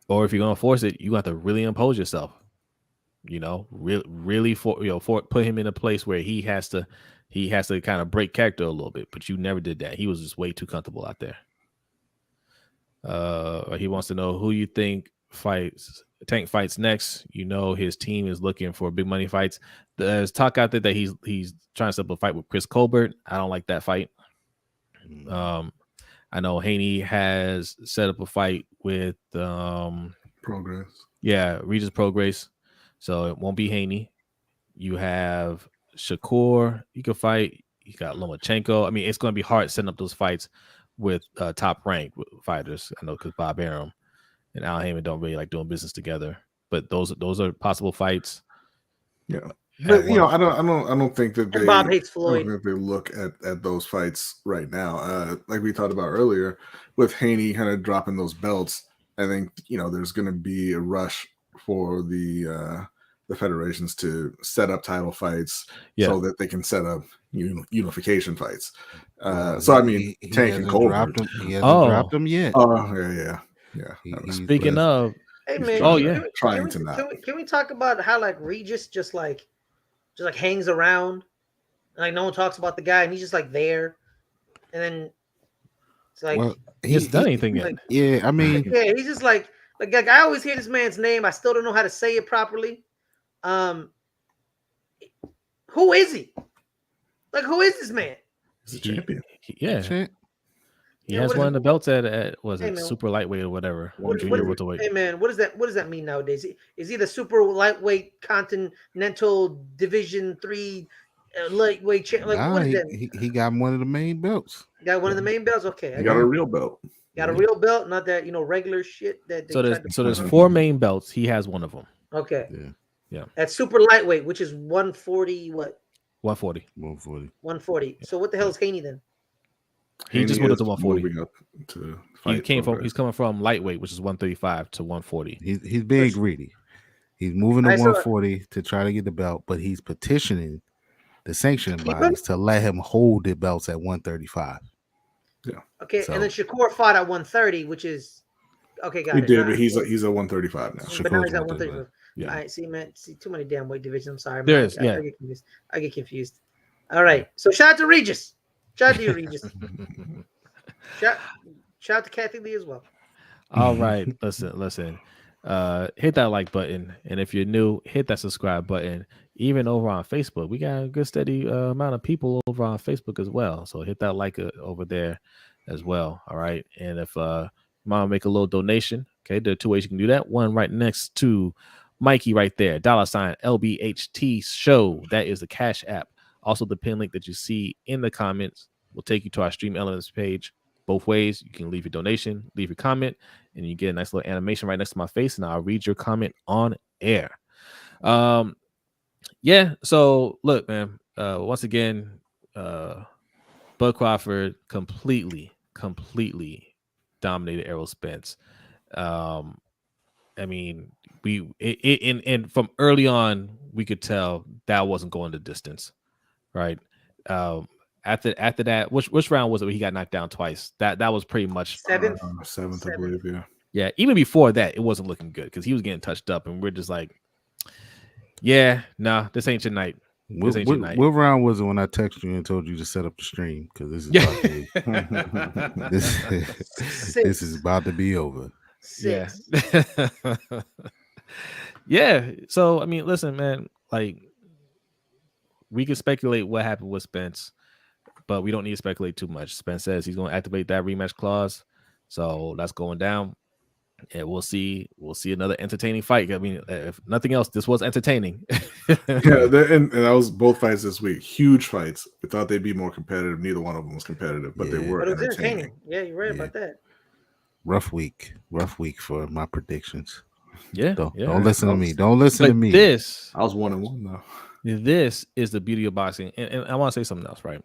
Or if you're going to force it, you have to really impose yourself, really put him in a place where he has to kind of break character a little bit, but you never did that. He was just way too comfortable out there. He wants to know who you think Tank fights next. His team is looking for big money fights. There's talk out there that he's trying to set up a fight with Chris Colbert. I don't like that fight. I know Haney has set up a fight with Progress. Yeah, Regis Progress. So it won't be Haney. You have Shakur. You can fight. You got Lomachenko. I mean, it's going to be hard setting up those fights with top ranked fighters. I know because Bob Arum and Al Heyman don't really like doing business together. But those are possible fights. Yeah. But I don't think that they Bob hates Floyd. I don't think they look at those fights right now. Like we talked about earlier, with Haney kind of dropping those belts, I think there's going to be a rush for the federations to set up title fights so that they can set up unification fights. So I mean, Tank and Colbert, he hasn't dropped them yet. Oh yeah. Speaking of, hey man, can we talk about how like Regis just hangs around, like no one talks about the guy, and he's just like there, and then it's like he's done anything yet. Yeah, I mean, he's just like I always hear this man's name. I still don't know how to say it properly. Who is he? Like, who is this man? He's a champion. He has one of the belts at super lightweight or whatever. Junior welterweight. Hey man, what does that mean nowadays? Is he the super lightweight continental division 3 lightweight champ? What is that? He got one of the main belts. Got one of the main belts. Okay, he got a real belt. Got a real belt, not that regular shit that. There's 4 main belts. He has one of them. Okay. Yeah. That's super lightweight, which is 140. What? 140. 140. So what the hell is Haney then? He just moved up to 140. Up to he's coming from lightweight, which is 135 to 140. He's being greedy. He's moving to 140 to try to get the belt, but he's petitioning the sanctioning bodies to let him hold the belts at 135. Yeah. Okay, and then Shakur fought at 130, which is okay. Got he it. did, but he's at 135 now. But now he's at 135. Yeah. All right, see, too many damn weight divisions. I'm sorry. There is, I get confused. All right, so shout out to Regis. Shout out to you, Regis. shout out to Kathy Lee as well. All right, listen. Hit that like button, and if you're new, hit that subscribe button. Even over on Facebook, we got a good steady amount of people over on Facebook as well. So hit that like over there as well. All right, and if mom make a little donation, okay, there are 2 ways you can do that. One right next to Mikey right there, $ LBHTShow. That is the Cash App. Also, the pin link that you see in the comments will take you to our Stream Elements page. Both ways, you can leave your donation, leave your comment, and you get a nice little animation right next to my face, and I'll read your comment on air. So look, man, once again, Bud Crawford completely dominated Errol Spence. I mean, and from early on, we could tell that wasn't going the distance, right? After that, which round was it where he got knocked down twice? That was pretty much seventh, I believe. Yeah. Even before that, it wasn't looking good because he was getting touched up, and we're just like, this ain't your night. What round was it when I texted you and told you to set up the stream? Because this is about this is about to be over. 6. Yeah. So I mean, listen, man, like we can speculate what happened with Spence, but we don't need to speculate too much. Spence says he's going to activate that rematch clause, so that's going down, and we'll see another entertaining fight. I mean, if nothing else, this was entertaining. and that was both fights this week. Huge fights. We thought they'd be more competitive. Neither one of them was competitive, but they were entertaining. Yeah, you're right about that. Rough week for my predictions. Yeah, don't listen to me. Don't listen to me. This I was 1-1 though. This is the beauty of boxing, and I want to say something else, right?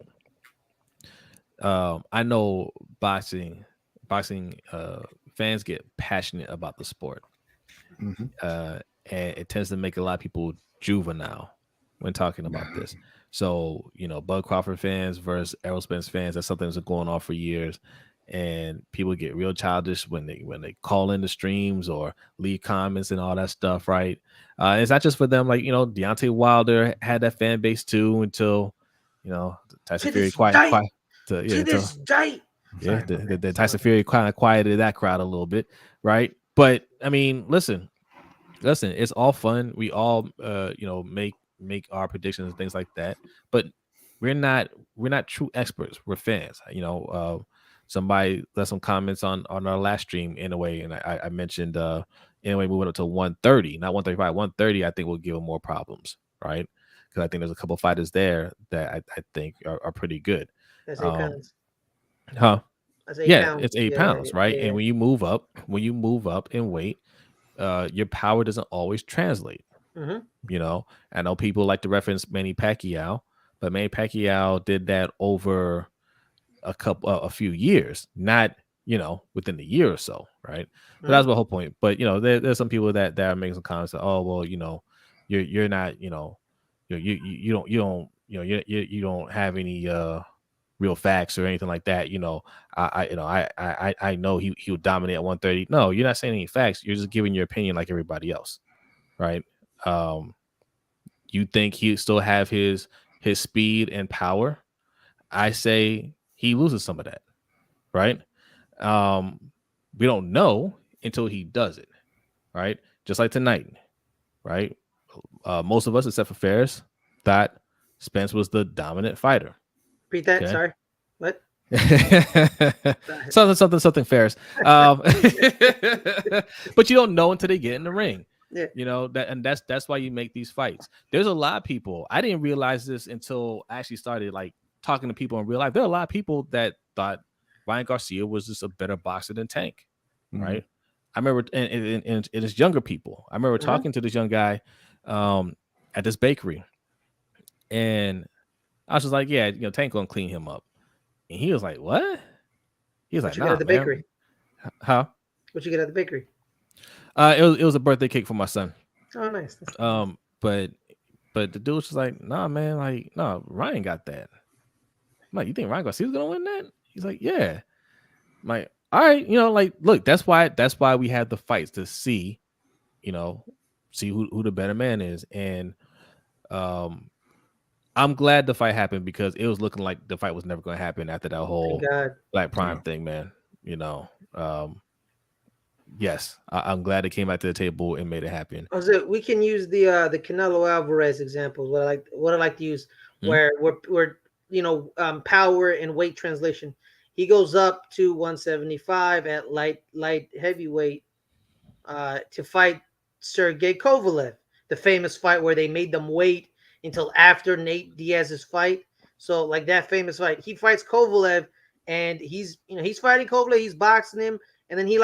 I know boxing fans get passionate about the sport, Mm-hmm. and it tends to make a lot of people juvenile when talking about this. So, Bud Crawford fans versus Errol Spence fans, that's something that's been going on for years. And people get real childish when they call in the streams or leave comments and all that stuff, right? It's not just for them. Like, Deontay Wilder had that fan base too until, Tyson To Fury this day. to To this day. yeah, Sorry, my the bad. Tyson Fury kind of quieted that crowd a little bit, right? But I mean, listen, it's all fun. We all make our predictions and things like that, but we're not true experts. We're fans. Somebody left some comments on our last stream in a way, and I mentioned anyway moving up to 130, not 135. 130 I think will give them more problems, right? Because I think there's a couple fighters there that I think are pretty good. That's 8 pounds. Huh? That's 8 Yeah, pounds. it's 8 pounds, right? And when you move up in weight, your power doesn't always translate. Mm-hmm. I know people like to reference Manny Pacquiao, but Manny Pacquiao did that over a few years, not within the year or so, right? But that's the whole point. But there's some people that are making some comments that, oh well, you're not, you don't have any real facts or anything like that. I know he would dominate at 130. No, you're not saying any facts. You're just giving your opinion like everybody else, right? You think he still have his speed and power? I say he loses some of that, right? We don't know until he does it, right? Just like tonight, right? Most of us, except for Ferris, thought Spence was the dominant fighter. Repeat that. Okay. Sorry. What? something Ferris. But you don't know until they get in the ring. Yeah. That's why you make these fights. There's a lot of people. I didn't realize this until I actually started talking to people in real life. There are a lot of people that thought Ryan Garcia was just a better boxer than Tank, right? I remember, and it's younger people. I remember talking to this young guy at this bakery, and I was just like, yeah, Tank gonna clean him up. And he was like, what? He was like, nah, at the bakery? Huh? What you get at the bakery? It was a birthday cake for my son. Oh, nice. But the dude was just like, nah, man, Ryan got that. I'm like, you think Ryan Garcia's gonna win that? He's like, yeah. I'm like, all right, look, that's why we had the fights to see, who the better man is. And I'm glad the fight happened because it was looking like the fight was never going to happen after that whole Black Prime thing, man. Yes, I'm glad it came back to the table and made it happen. We can use the Canelo Alvarez example. What I like to use, where power and weight translation. He goes up to 175 at light heavyweight to fight Sergey Kovalev, the famous fight where they made them wait until after Nate Diaz's fight. So that famous fight, he fights Kovalev, and he's fighting Kovalev, he's boxing him, and then he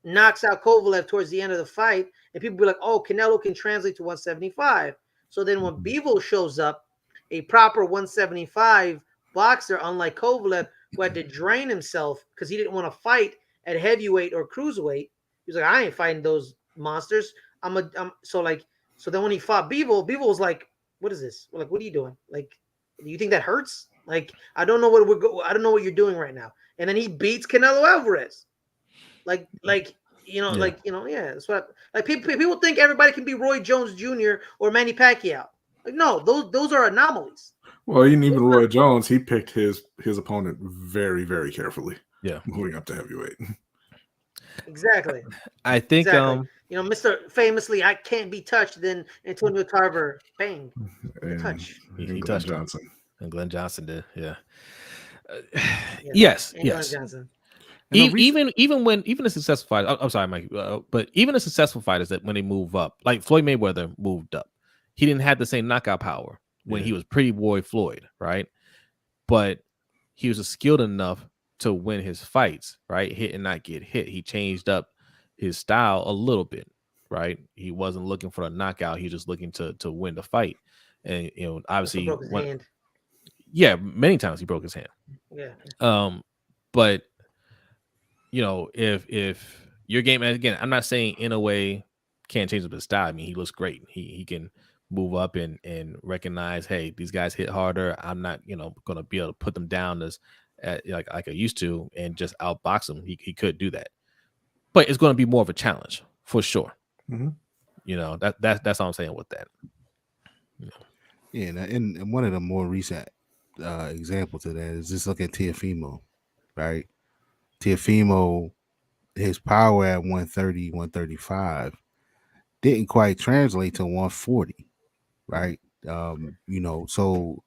knocks out Kovalev towards the end of the fight, and people be like, oh, Canelo can translate to 175. So then when Bivol shows up, a proper 175 boxer, unlike Kovalev, who had to drain himself because he didn't want to fight at heavyweight or cruiserweight. He was like, I ain't fighting those monsters. So then when he fought Bivol was like, what is this? What are you doing? Do you think that hurts? I don't know I don't know what you're doing right now. And then he beats Canelo Alvarez. Yeah, that's what people think everybody can be Roy Jones Jr. or Manny Pacquiao. No, those are anomalies. Well, even Roy Jones, he picked his opponent very, very carefully. Yeah, moving up to heavyweight. Exactly. I think Mr. Famously, I can't be touched. Then Antonio Tarver, bang, touch. He touched Johnson, and Glenn Johnson did. Yeah. Yes. Glenn Johnson. Even a successful fighter. I'm sorry, Mike, but even a successful fighters that when they move up, like Floyd Mayweather moved up, he didn't have the same knockout power when he was Pretty Boy Floyd, right? But he was skilled enough to win his fights, right? Hit and not get hit. He changed up his style a little bit, right? He wasn't looking for a knockout. He was just looking to win the fight. and Also obviously broke his hand. many times he broke his hand. Yeah. But if your game, and again, I'm not saying in a way can't change up his style. I mean, he looks great. He can move up and recognize, hey, these guys hit harder. I'm not going to be able to put them down like I used to and just outbox them. He could do that, but it's going to be more of a challenge for sure. Mm-hmm. That's all I'm saying with that. Yeah, and one of the more recent examples of that is just look at Teofimo, right? Teofimo, his power at 130, 135 didn't quite translate to 140, right? So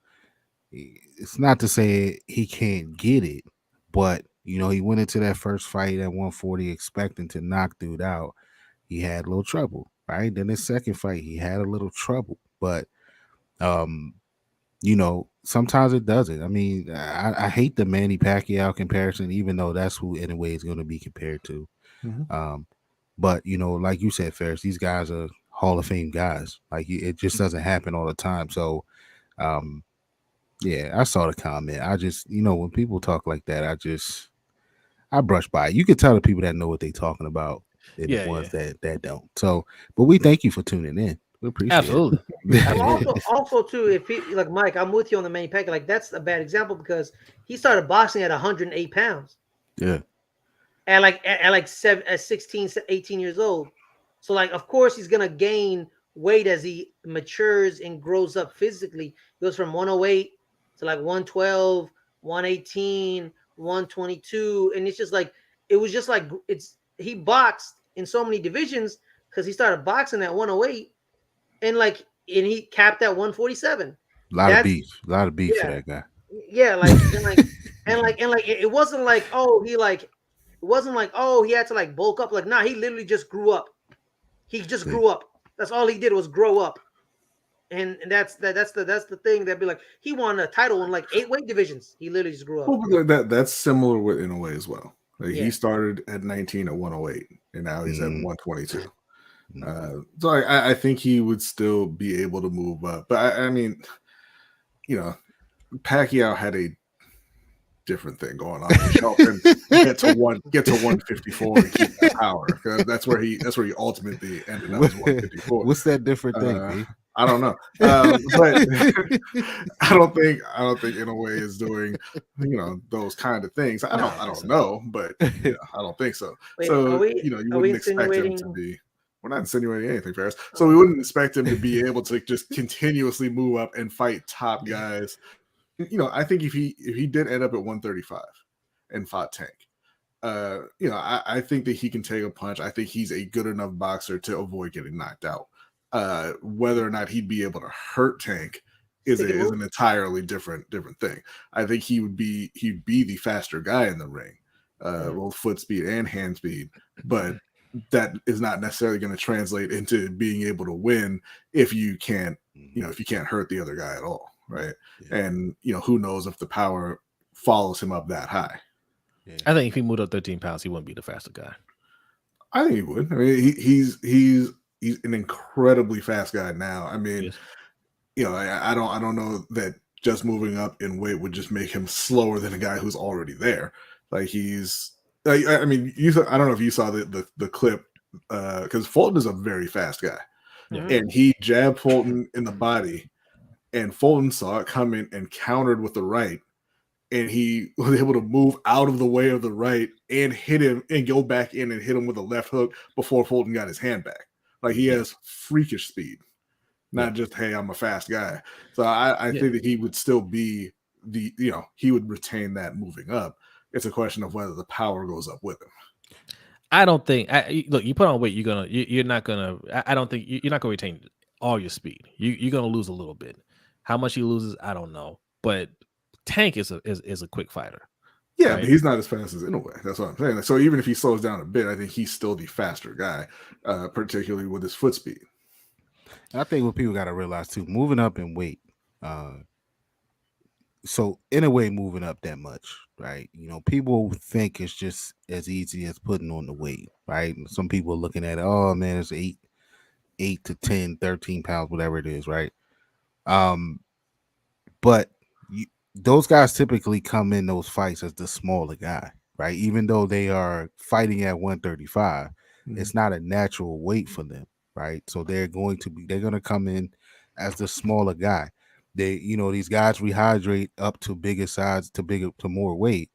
it's not to say he can't get it, but he went into that first fight at 140 expecting to knock dude out. He had a little trouble, right? Then his second fight, he had a little trouble, but sometimes it doesn't. I mean, I hate the Manny Pacquiao comparison, even though that's who in a way is going to be compared to. Mm-hmm. But like you said, Ferris, these guys are Hall of Fame guys. Like it just doesn't happen all the time. So, yeah, I saw the comment. I just, when people talk like that, I brush by it. You can tell the people that know what they're talking about and the ones that don't. So, but we thank you for tuning in. We appreciate Absolutely. it. Absolutely. Also too, if he like Mike, I'm with you on the Manny Pacquiao. Like that's a bad example because he started boxing at 108 pounds. Yeah. At 16, 18 years old. So like, of course, he's gonna gain weight as he matures and grows up physically. He goes from 108 to like 112, 118, 122, and it's just like he boxed in so many divisions because he started boxing at 108 and he capped at 147. A lot of beef for Yeah, that guy. yeah, it wasn't like he had to like bulk up. Like, nah, he literally just grew up. He just grew up. That's all he did was grow up. And that's the thing that'd be like he won a title in like 8 weight divisions. He literally just grew up. Well, that's similar with in a way as well. Like he started at 19 at 108, and now he's at 122. So I think he would still be able to move up. But I mean, Pacquiao had a different thing going on, which helped him get to 154 and keep that power. That's where he ultimately ended up. 154. What's that different thing? I don't know, but I don't think Inoue is doing those kind of things. I don't know, but I don't think so. Wait, so you wouldn't expect him to be. We're not insinuating anything, Ferris. So we wouldn't expect him to be able to just continuously move up and fight top guys. I think if he did end up at 135 and fought Tank, I think that he can take a punch. I think he's a good enough boxer to avoid getting knocked out. Whether or not he'd be able to hurt Tank is an entirely different thing. I think he'd be the faster guy in the ring, both foot speed and hand speed, but that is not necessarily going to translate into being able to win if you can't hurt the other guy at all, right? And who knows if the power follows him up that high. I think if he moved up 13 pounds, he wouldn't be the faster guy. I think he would. I mean, he's an incredibly fast guy now. I mean, I don't know that just moving up in weight would just make him slower than a guy who's already there. Like I mean, I don't know if you saw the clip because Fulton is a very fast guy, and he jabbed Fulton in the body, and Fulton saw it coming and countered with the right, and he was able to move out of the way of the right and hit him and go back in and hit him with a left hook before Fulton got his hand back. Like he has freakish speed, not just, hey, I'm a fast guy. So I think that he would still be he would retain that moving up. It's a question of whether the power goes up with him. I don't think. Look, you put on weight, you're not gonna. I don't think you're not gonna retain all your speed. You're gonna lose a little bit. How much he loses, I don't know. But Tank is a quick fighter. Yeah, right? But he's not as fast as Inoue. That's what I'm saying. So even if he slows down a bit, I think he's still the faster guy, particularly with his foot speed. I think what people got to realize too, moving up in weight. So in a way, moving up that much, right? People think it's just as easy as putting on the weight, right? Some people are looking at it, oh man, it's 8 to 10, 13 pounds, whatever it is, right? But those guys typically come in those fights as the smaller guy, right? Even though they are fighting at 135, it's not a natural weight for them, right? So they're going to come in as the smaller guy. These guys rehydrate up to bigger size, to more weight.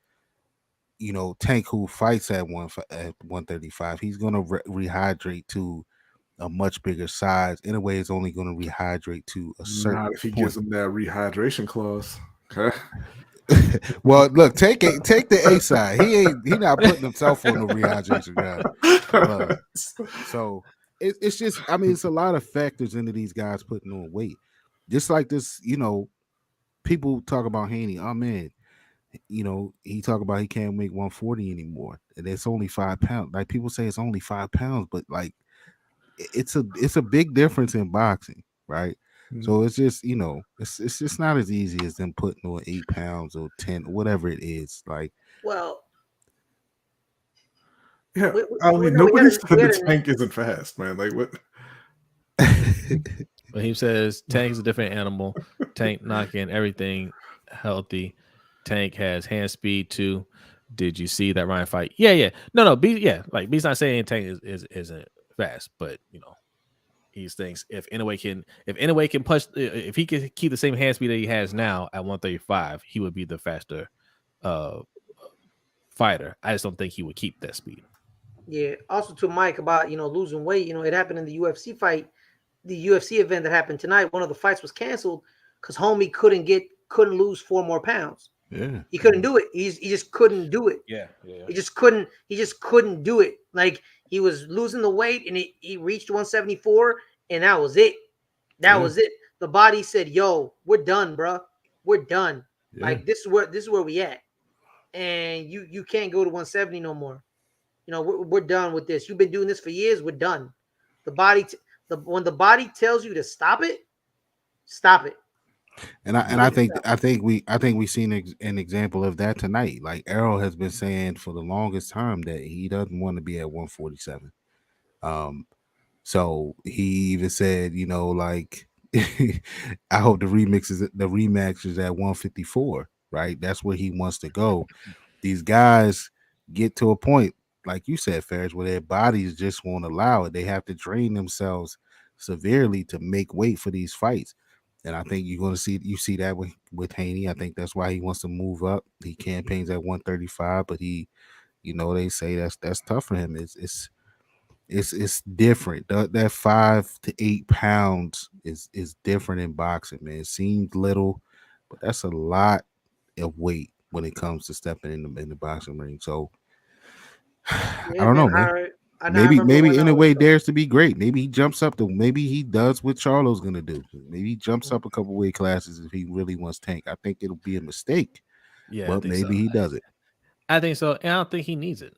Tank, who fights at 135, he's going to rehydrate to a much bigger size. In a way, it's only going to rehydrate to a certain Not if he point. gives him that rehydration clause. Okay. Well, look, take the A side. He not putting himself on the rehydration ground. So it's just, I mean, it's a lot of factors into these guys putting on weight. Just like this, people talk about Haney. Oh man, he talk about he can't make 140 anymore, and it's only 5 pounds. Like, people say it's only 5 pounds, but like it's a big difference in boxing, right? So it's just, it's just not as easy as them putting on 8 pounds or 10, whatever it is. Like, Well, yeah, we nobody had said a the Tank isn't fast, man. Like, what? When he says Tank's a different animal, Tank knocking everything healthy. Tank has hand speed too. Did you see that Ryan fight? Yeah. No. Like B's not saying Tank isn't fast, but he thinks if Inoue can push, if he can keep the same hand speed that he has now at 135, he would be the faster fighter. I just don't think he would keep that speed. Yeah. Also, to Mike about losing weight. It happened in the UFC fight, the UFC event that happened tonight. One of the fights was canceled because homie couldn't lose 4 more pounds. Yeah, he couldn't do it. He just couldn't do it. Yeah. He just couldn't do it. Like, he was losing the weight, and he reached 174, and that was it. That was it. The body said, "Yo, we're done, bro. We're done. Yeah. Like, this is where we at, and you can't go to 170 no more. We're done with this. You've been doing this for years. We're done." The body, when the body tells you to stop it, stop it. And I think we seen an example of that tonight. Like, Errol has been saying for the longest time that he doesn't want to be at 147. So he even said, like, I hope the rematch is at 154, right? That's where he wants to go. These guys get to a point, like you said, Ferris, where their bodies just won't allow it. They have to drain themselves severely to make weight for these fights. And I think you're going to see that with Haney. I think that's why he wants to move up. He campaigns at 135, but they say that's tough for him. It's different. That 5 to 8 pounds is different in boxing, man. It seems little, but that's a lot of weight when it comes to stepping in the boxing ring. So I don't know, man. Maybe Inoue dares to be great. Maybe he jumps up maybe he does what Charlo's gonna do. Maybe he jumps up a couple weight classes if he really wants Tank. I think it'll be a mistake. Yeah, but maybe he does it. I think so, and I don't think he needs it.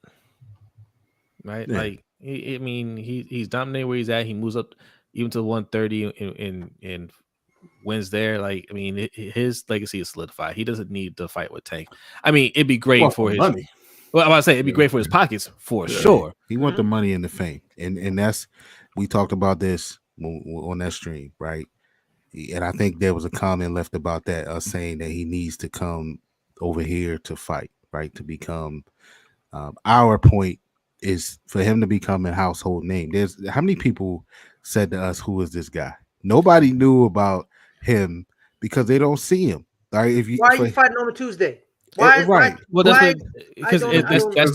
Right? Yeah. Like, he's dominating where he's at. He moves up even to 130 and wins there. Like, his legacy is solidified. He doesn't need to fight with Tank. It'd be great for his money. Well, I'm about to say it'd be great for his pockets for sure. He want the money and the fame, and that's, we talked about this on that stream, right? And I think there was a comment left about that, us saying that he needs to come over here to fight, right? To become our point is for him to become a household name. There's how many people said to us, "Who is this guy?" Nobody knew about him because they don't see him. Right? Why are you fighting on a Tuesday? Why? Well, that's because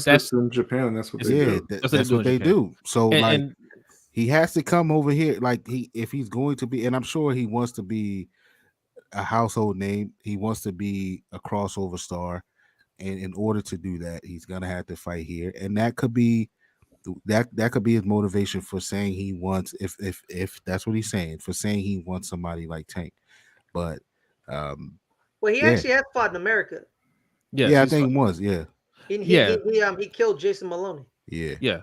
that's in Japan. That's what they do. That's what they do. So and he has to come over here. Like, if he's going to be, and I'm sure he wants to be a household name. He wants to be a crossover star, and in order to do that, he's gonna have to fight here, and that could be his motivation for saying he wants, if that's what he's saying, for saying he wants somebody like Tank. But well, he actually has fought in America. Yeah, I think it was. Yeah. He killed Jason Maloney. Yeah.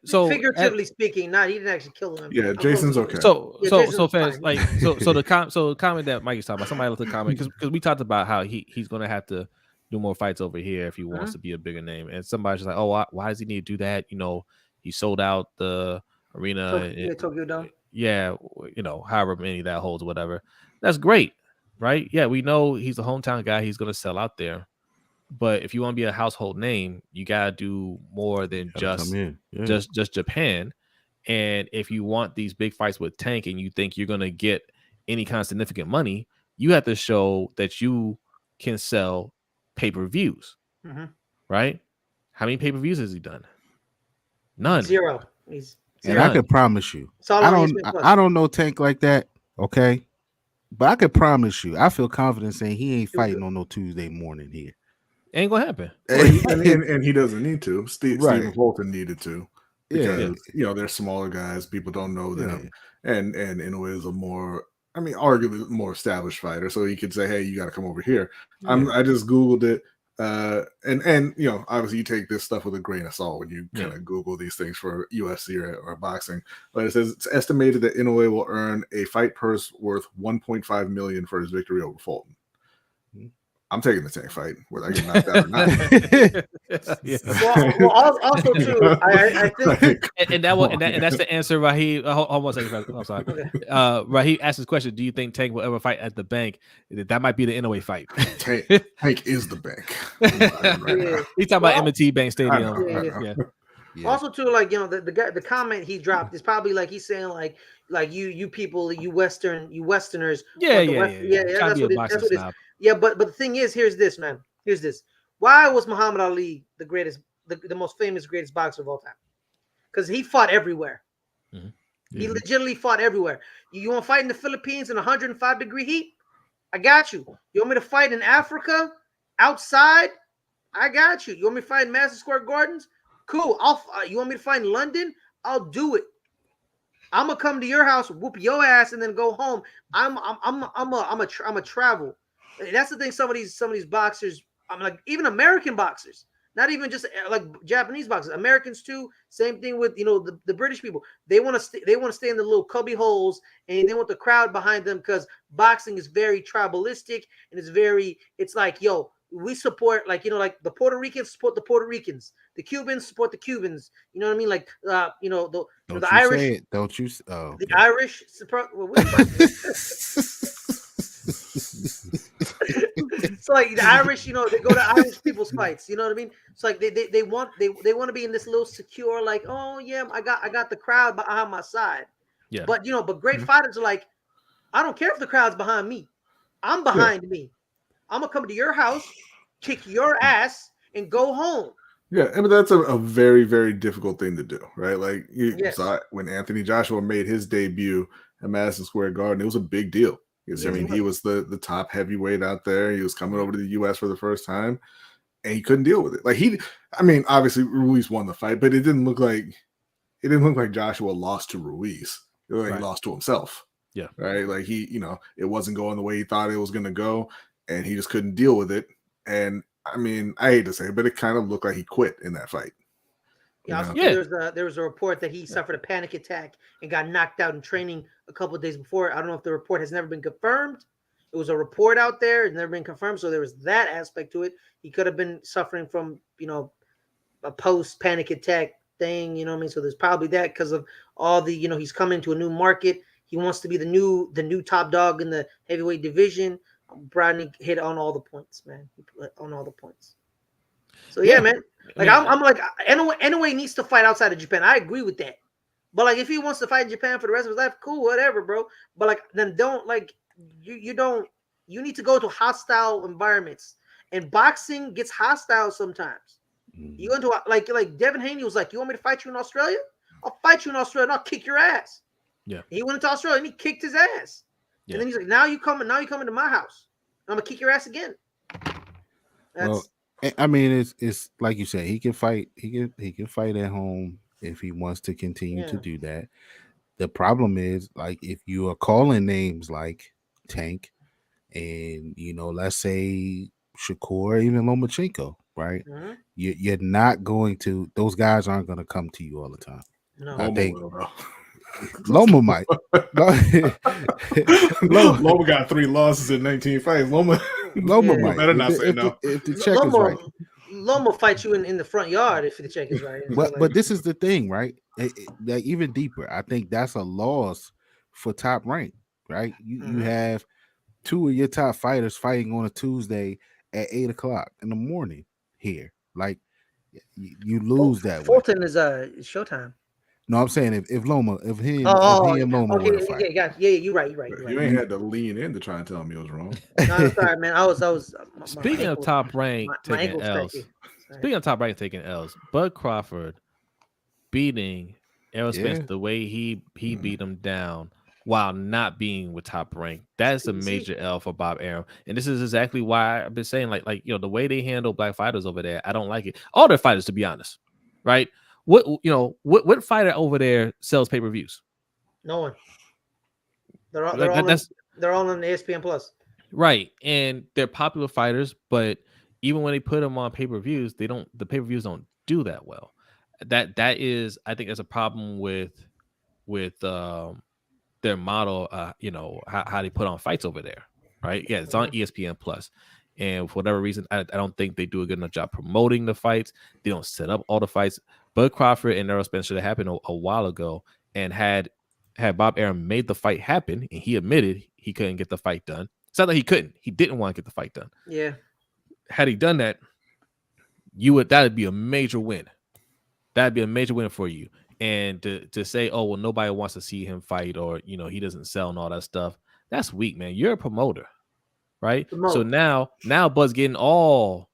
So figuratively speaking, he didn't actually kill him. Yeah, Jason's okay. So fans, like, the comment that Mike is talking about, somebody left a comment because we talked about how he's going to have to do more fights over here if he wants to be a bigger name, and somebody's just like, oh, why does he need to do that? He sold out the arena. Tokyo Dome. Yeah, however many that holds, whatever. That's great, right? Yeah, we know he's a hometown guy. He's going to sell out there. But if you want to be a household name, you gotta do more than Come in. Yeah. just Japan. And if you want these big fights with Tank and you think you're gonna get any kind of significant money, you have to show that you can sell pay-per-views, right? How many pay-per-views has he done? None. Zero. He's And zero. I can promise you, It's all I on don't, ESPN Plus. I don't know Tank like that. Okay, but I can promise you, I feel confident saying he ain't fighting on no Tuesday morning here. Ain't gonna happen. Well, and he doesn't need to. Right. Stephen Fulton needed to because Yeah. they're smaller guys. People don't know them, and Inoue is a more, arguably more established fighter. So he could say, "Hey, you got to come over here." I just googled it, and obviously you take this stuff with a grain of salt when you kind of Google these things for UFC or boxing. But it says it's estimated that Inoue will earn a fight purse worth $1.5 million for his victory over Fulton. I'm taking the Tank fight, whether I get knocked out or not. Well, also too, I think, and that's the answer. Raheem, hold on a second. I'm sorry. Raheem asked this question: do you think Tank will ever fight at the bank? That might be the Inoue fight. Tank is the bank. He's talking about M&T Bank Stadium. Yeah. Also too, like the comment he dropped is probably like he's saying like you people, you Westerners. Yeah. That's what it is. Yeah, but the thing is, here's this, man. Here's this. Why was Muhammad Ali the greatest, the most famous, greatest boxer of all time? Because he fought everywhere. He legitimately fought everywhere. You want to fight in the Philippines in 105-degree heat? I got you. You want me to fight in Africa outside? I got you. You want me to fight in Madison Square Gardens? Cool. You want me to fight in London? I'll do it. I'm gonna come to your house, whoop your ass, and then go home. I'm a travel. That's the thing. Some of these boxers, I'm like, even American boxers, not even just like Japanese boxers, Americans too. Same thing with the British people. They want to stay in the little cubby holes, and they want the crowd behind them because boxing is very tribalistic and it's like, yo, we support like the Puerto Ricans support the Puerto Ricans, the Cubans support the Cubans. You know what I mean? Like the Irish. Don't you? Oh, the Irish support. So like the Irish, they go to Irish people's fights. You know what I mean? It's like they want to be in this little secure, like, oh yeah, I got the crowd behind my side. Yeah. But great fighters are like, I don't care if the crowd's behind me. I'm behind me. I'm gonna come to your house, kick your ass, and go home. Yeah, but that's a very, very difficult thing to do, right? Like you saw it when Anthony Joshua made his debut at Madison Square Garden. It was a big deal. He was the top heavyweight out there. He was coming over to the U.S. for the first time, and he couldn't deal with it. Like obviously Ruiz won the fight, but it didn't look like Joshua lost to Ruiz. It looked like he lost to himself. Yeah, right. Like it wasn't going the way he thought it was going to go, and he just couldn't deal with it. And I hate to say it, but it kind of looked like he quit in that fight. Yeah, there was a report that he suffered a panic attack and got knocked out in training a couple of days before. I don't know if the report has never been confirmed. It was a report out there, it's never been confirmed. So there was that aspect to it. He could have been suffering from, a post panic attack thing. You know what I mean? So there's probably that because of all the, he's coming to a new market. He wants to be the new top dog in the heavyweight division. Brodny hit on all the points, man. He put on all the points. So yeah, man. Like I'm like Inoue needs to fight outside of Japan. I agree with that. But like if he wants to fight in Japan for the rest of his life, cool, whatever, bro. But like then don't like you need to go to hostile environments. And boxing gets hostile sometimes. You go into like Devin Haney was like, you want me to fight you in Australia? I'll fight you in Australia and I'll kick your ass. Yeah. He went into Australia and he kicked his ass. Yeah. And then he's like, now you coming to my house. I'm gonna kick your ass again. It's like you said, he can fight. He can fight at home if he wants to continue to do that. The problem is, like, if you are calling names like Tank and let's say Shakur, even Lomachenko, right? Mm-hmm. You're not going to; those guys aren't going to come to you all the time. No, I think Loma might. Loma got 3 losses in 19 fights. Loma might. Better not say no. If the check is right. Loma fight you in the front yard if the check is right. But this is the thing, right? Even deeper. I think that's a loss for Top Rank, right? You have two of your top fighters fighting on a Tuesday at 8 o'clock in the morning here. Like you lose that way. Fulton is Showtime. No, I'm saying if Loma, if he Oh, and Loma okay, were to fight. yeah, you're right. You're You right. ain't had to lean in to try and tell me it was wrong. No, sorry, man. I was. Speaking of top rank my taking ankle L's, scratchy. speaking of top rank taking L's, Bud Crawford beating Errol Spence Yeah. the way he beat him down while not being with top rank. That's a major L for Bob Arum. And this is exactly why I've been saying, like, the way they handle black fighters over there, I don't like it. All their fighters, to be honest, right? What fighter over there sells pay-per-views? No one. They're all on the ESPN Plus. Right. And they're popular fighters, but even when they put them on pay-per-views, the pay-per-views don't do that well. That is, I think, there's a problem with their model, how they put on fights over there, right? Yeah, it's on ESPN Plus, and for whatever reason, I don't think they do a good enough job promoting the fights. They don't set up all the fights. Bud Crawford and Errol Spence should have happened a while ago, and had Bob Arum made the fight happen, and he admitted he couldn't get the fight done. It's not that he couldn't; he didn't want to get the fight done. Yeah. Had he done that, that'd be a major win. That'd be a major win for you. And to say, oh, well, nobody wants to see him fight, or he doesn't sell and all that stuff, that's weak, man. You're a promoter, right? So now Bud's getting all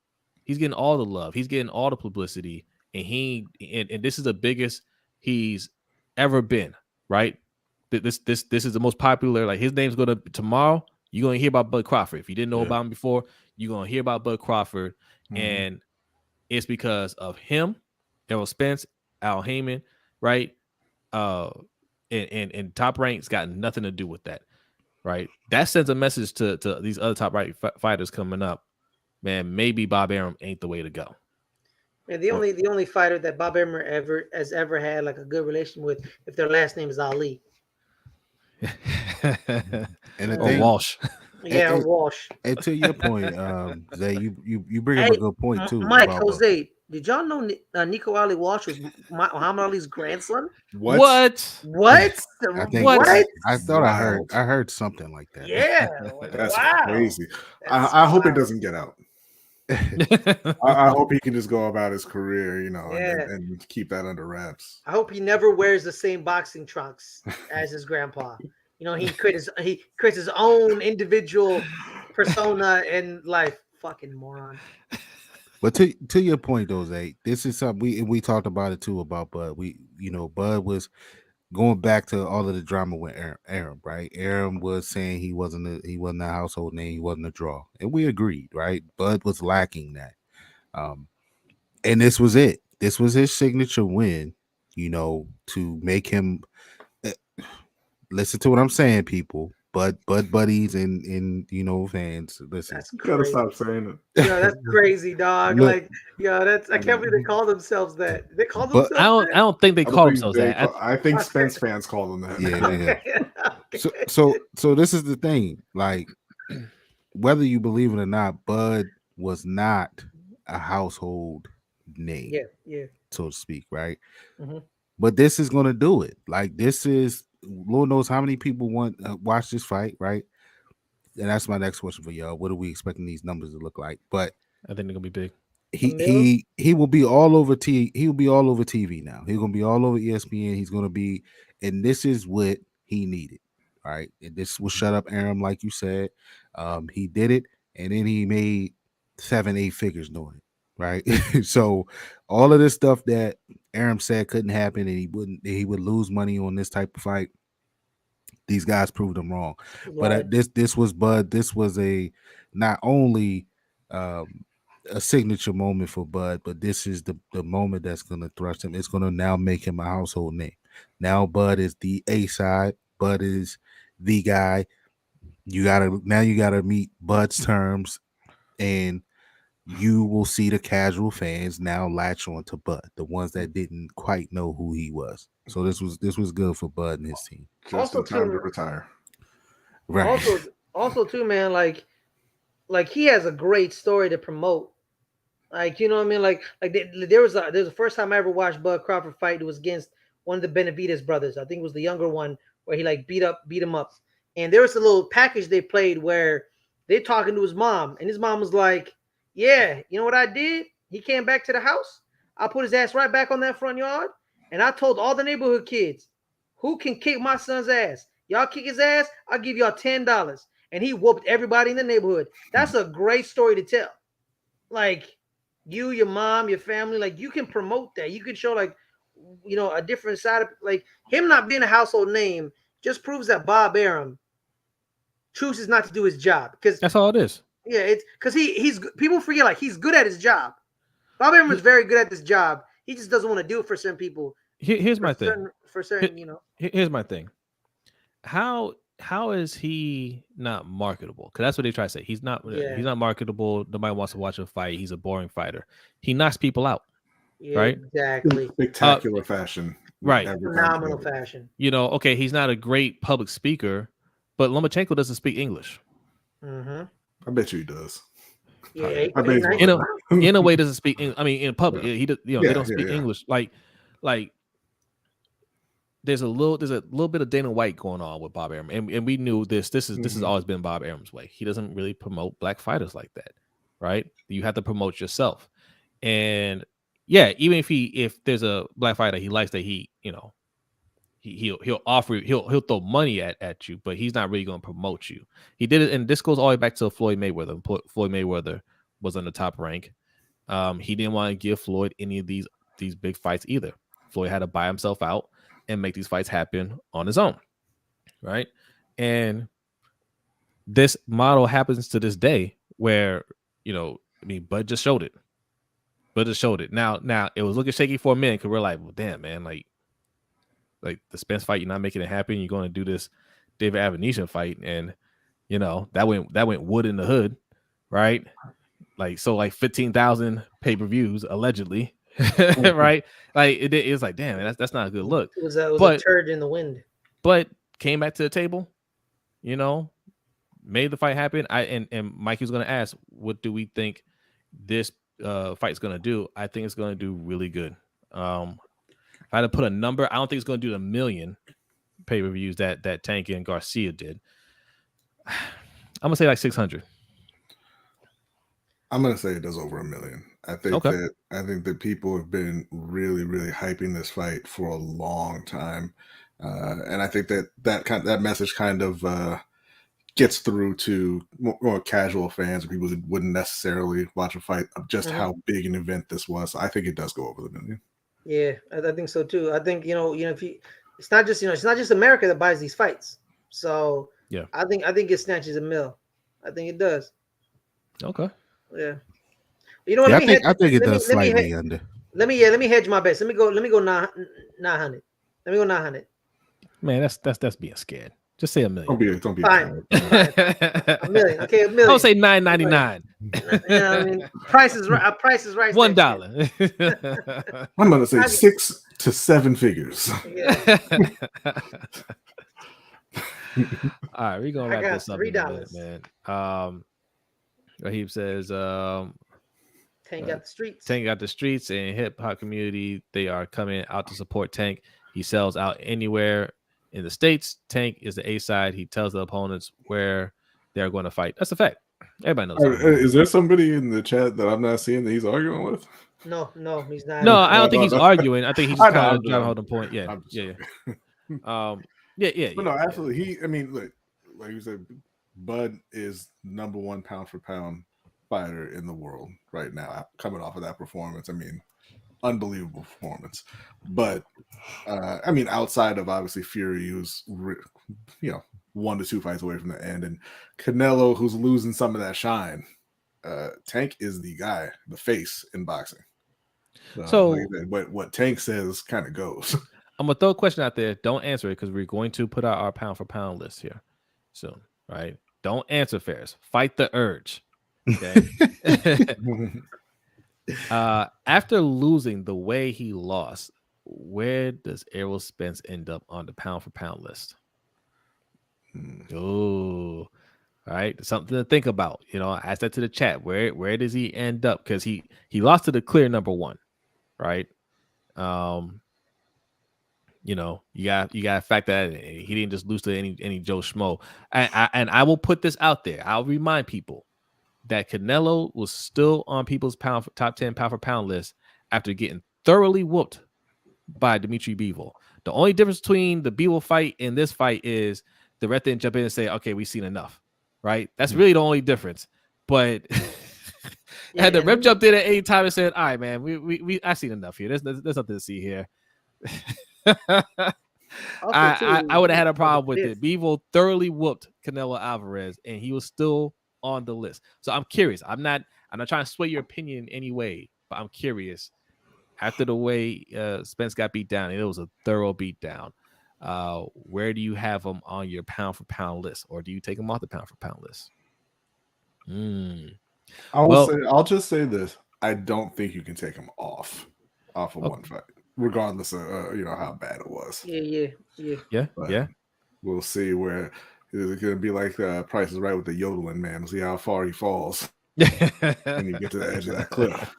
the love, he's getting all the publicity, and this is the biggest he's ever been, right? This is the most popular. Like, his name's gonna tomorrow. You're gonna hear about Bud Crawford. If you didn't know about him before, you're gonna hear about Bud Crawford, and it's because of him, Errol Spence, Al Heyman, right? And Top Rank's got nothing to do with that, right? That sends a message to these other top rank fighters coming up. Man, maybe Bob Arum ain't the way to go. And the only fighter that Bob Arum has ever had like a good relation with, if their last name is Ali. Or Walsh. Yeah, Walsh. And to your point, Zay, you bring up a good point too. Mike, Jose, did y'all know Nico Ali Walsh was Muhammad Ali's grandson? What? I thought I heard something like that. Yeah, that's crazy. I hope it doesn't get out. I hope he can just go about his career, and keep that under wraps. I hope he never wears the same boxing trunks as his grandpa. He creates his own individual persona in life. Fucking moron. But to your point, though, Zay, this is something we talked about it too about Bud. Bud was going back to all of the drama with Arum, right? Arum was saying he wasn't a household name, he wasn't a draw, and we agreed, right? Bud was lacking that, and this was it. This was his signature win, to make him. Listen to what I'm saying, people. Bud buddies and fans. Listen, you gotta stop saying it. Yeah, that's crazy, dog. Look, I can't believe they call themselves that. They call themselves. I don't think they call themselves that. I think Spence fans call them that. Yeah. Okay. So this is the thing. Like, whether you believe it or not, Bud was not a household name. Yeah. So to speak, right? Mm-hmm. But this is gonna do it. Like, this is. Lord knows how many people watch this fight, right? And that's my next question for y'all. What are we expecting these numbers to look like? But I think they're gonna be big. He will be all over He will be all over TV now. He's gonna be all over ESPN. He's gonna be, and this is what he needed, right? And this will shut up Arum, like you said. He did it, and then he made 7-8 figures doing it, right? So all of this stuff that Arum said couldn't happen, and he would lose money on this type of fight. These guys proved him wrong. But this was Bud. This was not only a signature moment for Bud, but this is the moment that's going to thrust him. It's going to now make him a household name. Now Bud is the A side. Bud is the guy. You gotta meet Bud's terms, and you will see the casual fans now latch on to Bud, the ones that didn't quite know who he was. So this was good for Bud and his team. Just in time to retire. Right. Also too, man, like he has a great story to promote. Like, you know what I mean? Like there was the first time I ever watched Bud Crawford fight. It was against one of the Benavidez brothers. I think it was the younger one where he beat him up. And there was a little package they played where they're talking to his mom, and his mom was like, "Yeah, you know what I did? He came back to the house. I put his ass right back on that front yard, and I told all the neighborhood kids, who can kick my son's ass? Y'all kick his ass, I'll give y'all $10." And he whooped everybody in the neighborhood. That's a great story to tell. Like, you, your mom, your family, like, you can promote that. You can show, like, you know, a different side of, like, him not being a household name just proves that Bob Arum chooses not to do his job. Because That's all it is. yeah, it's because he's people forget, like, he's good at his job. Bob Arum is very good at this job. He just doesn't want to do it for certain people. Here's my thing. For certain, you know. Here's my thing. How is he not marketable? Because that's what they try to say. He's not marketable. Nobody wants to watch him fight. He's a boring fighter. He knocks people out. Yeah, right? Exactly. Spectacular fashion. Right. Phenomenal fashion. You know, okay, he's not a great public speaker, but Lomachenko doesn't speak English. Mm-hmm. I bet you he does. Yeah, I bet in a way doesn't speak. I mean, in public, he does. You know, they don't speak English. Like there's a little bit of Dana White going on with Bob Arum, and we knew this. This has always been Bob Arum's way. He doesn't really promote black fighters like that, right? You have to promote yourself, and yeah, even if there's a black fighter he likes that he'll offer, he'll throw money at you, but he's not really going to promote you. He did it, and this goes all the way back to Floyd Mayweather. Floyd Mayweather was on the top rank. He didn't want to give Floyd any of these big fights either. Floyd had to buy himself out and make these fights happen on his own, right? And this model happens to this day where, you know, I mean, Bud just showed it. Now it was looking shaky for a minute because we're like, well, damn, man, like the Spence fight, you're not making it happen. You're going to do this David Avanesian fight, and you know that went wood in the hood, right? Like 15,000 pay-per-views allegedly, right? Like it's like, damn, that's not a good look. It was a turd in the wind. But came back to the table, you know, made the fight happen. And Mike was going to ask, what do we think this fight is going to do? I think it's going to do really good. If I had to put a number, I don't think it's going to do the 1 million pay-per-views that Tank and Garcia did. I'm gonna say like 600. I'm gonna say it does over 1 million. I think that people have been really, really hyping this fight for a long time, and I think that message kind of gets through to more casual fans or people who wouldn't necessarily watch a fight of just how big an event this was. So I think it does go over the 1 million. Yeah, I think so too. I think it's not just America that buys these fights. So yeah, I think it snatches a mill. I think it does. Okay. Yeah. You know what? I think it does slightly under. Let me hedge my bets. Let me go 900. Let me go 900. Man, that's being scared. Just say 1 million. Don't be fine. $1 million. Okay, $1 million. I'll say $9.99. Yeah, I mean, price is right. $1. I'm gonna say 6 to 7 figures. Yeah. All right, we're gonna wrap this up in a minute, $3, man. Raheem says Tank got the streets. Tank got the streets, and hip hop community, they are coming out to support Tank. He sells out anywhere in the States. Tank is the A side. He tells the opponents where they're going to fight. That's a fact. Everybody knows. Is there somebody in the chat that I'm not seeing that he's arguing with? No, he's not. No, I don't think he's arguing. I think he's just kind of trying to hold the point. Yeah. But no, absolutely. Look, like you said, Bud is number 1 pound for pound fighter in the world right now, coming off of that performance. I mean, unbelievable performance. But outside of obviously Fury, who's 1 to 2 fights away from the end, and Canelo, who's losing some of that shine, Tank is the guy, the face in boxing. So what Tank says kind of goes. I'm gonna throw a question out there. Don't answer it because we're going to put out our pound for pound list here soon. Right? Don't answer, Ferris. Fight the urge. Okay. After losing the way he lost, where does Errol Spence end up on the pound for pound list? Oh, all right. Something to think about. You know, ask that to the chat. Where does he end up? Because he lost to the clear number 1, right? You know, you got to factor that in. He didn't just lose to any Joe Schmo. And I will put this out there. I'll remind people that Canelo was still on people's top 10 pound for pound list after getting thoroughly whooped by Dimitri Bivol. The only difference between the Bivol fight and this fight is the ref didn't jump in and say, "Okay, we've seen enough." Right? That's really the only difference. But had the ref jumped in at any time and said, "All right, man, we I've seen enough here. There's nothing to see here." I would have had a problem with it. Bivol thoroughly whooped Canelo Alvarez, and he was still on the list. So I'm curious. I'm not trying to sway your opinion in any way, but I'm curious. After the way Spence got beat down, and it was a thorough beat down, where do you have him on your pound for pound list, or do you take him off the pound for pound list? I'll just say this: I don't think you can take him off of one fight, regardless of how bad it was. Yeah. Yeah. We'll see where it's going to be like Price is Right with the yodeling man. We'll see how far he falls when you get to the edge of that cliff.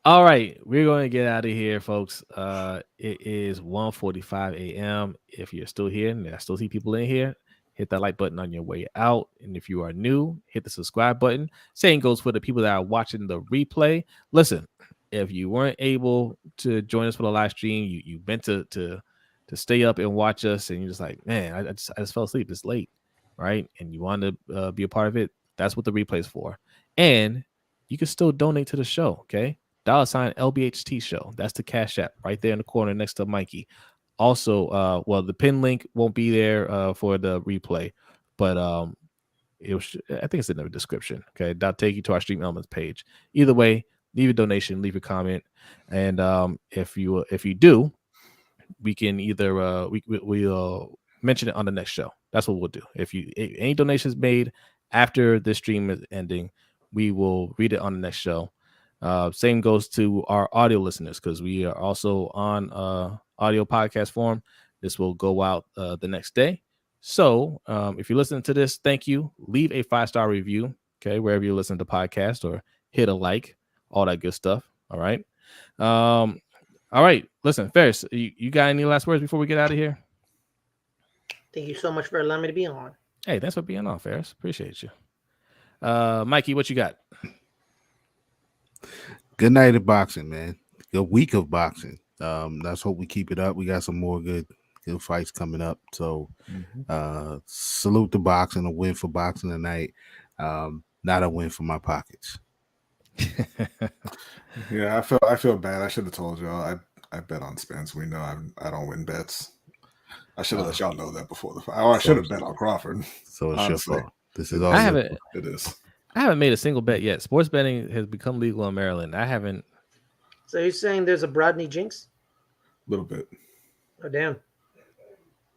All right, we're going to get out of here, folks. It is 1:45 a.m. If you're still here, and I still see people in here, hit that like button on your way out. And if you are new, hit the subscribe button. Same goes for the people that are watching the replay. Listen, if you weren't able to join us for the live stream, you meant to stay up and watch us, and you're just like, man, I just fell asleep. It's late, right? And you want to be a part of it. That's what the replay is for. And you can still donate to the show, okay? $ LBHTShow. That's the Cash App right there in the corner next to Mikey. Also, the pin link won't be there for the replay, but I think it's in the description. Okay, that'll take you to our Stream Elements page. Either way, leave a donation, leave a comment, and if you do, we can either we'll mention it on the next show. That's what we'll do. If any donations made after the stream is ending, we will read it on the next show. Same goes to our audio listeners, because we are also on audio podcast form. This will go out the next day. So if you're listening to this, thank you. Leave a 5-star review, okay, wherever you listen to podcast, or hit a like, all that good stuff. All right. All right. Listen, Ferris, you got any last words before we get out of here? Thank you so much for allowing me to be on. Hey, thanks for being on, Ferris. Appreciate you. Mikey, what you got? Good night of boxing, man. Good week of boxing. Let's hope we keep it up. We got some more good fights coming up. So salute the boxing, a win for boxing tonight. Not a win for my pockets. Yeah, I feel bad. I should have told y'all. I bet on Spence. We know I don't win bets. I should have let y'all know that before the fight. Or I should have bet on Crawford. So it's honestly. your fault. This is all it is. I haven't made a single bet yet. Sports betting has become legal in Maryland. I haven't. So you're saying there's a Brodny jinx? A little bit. Oh, damn.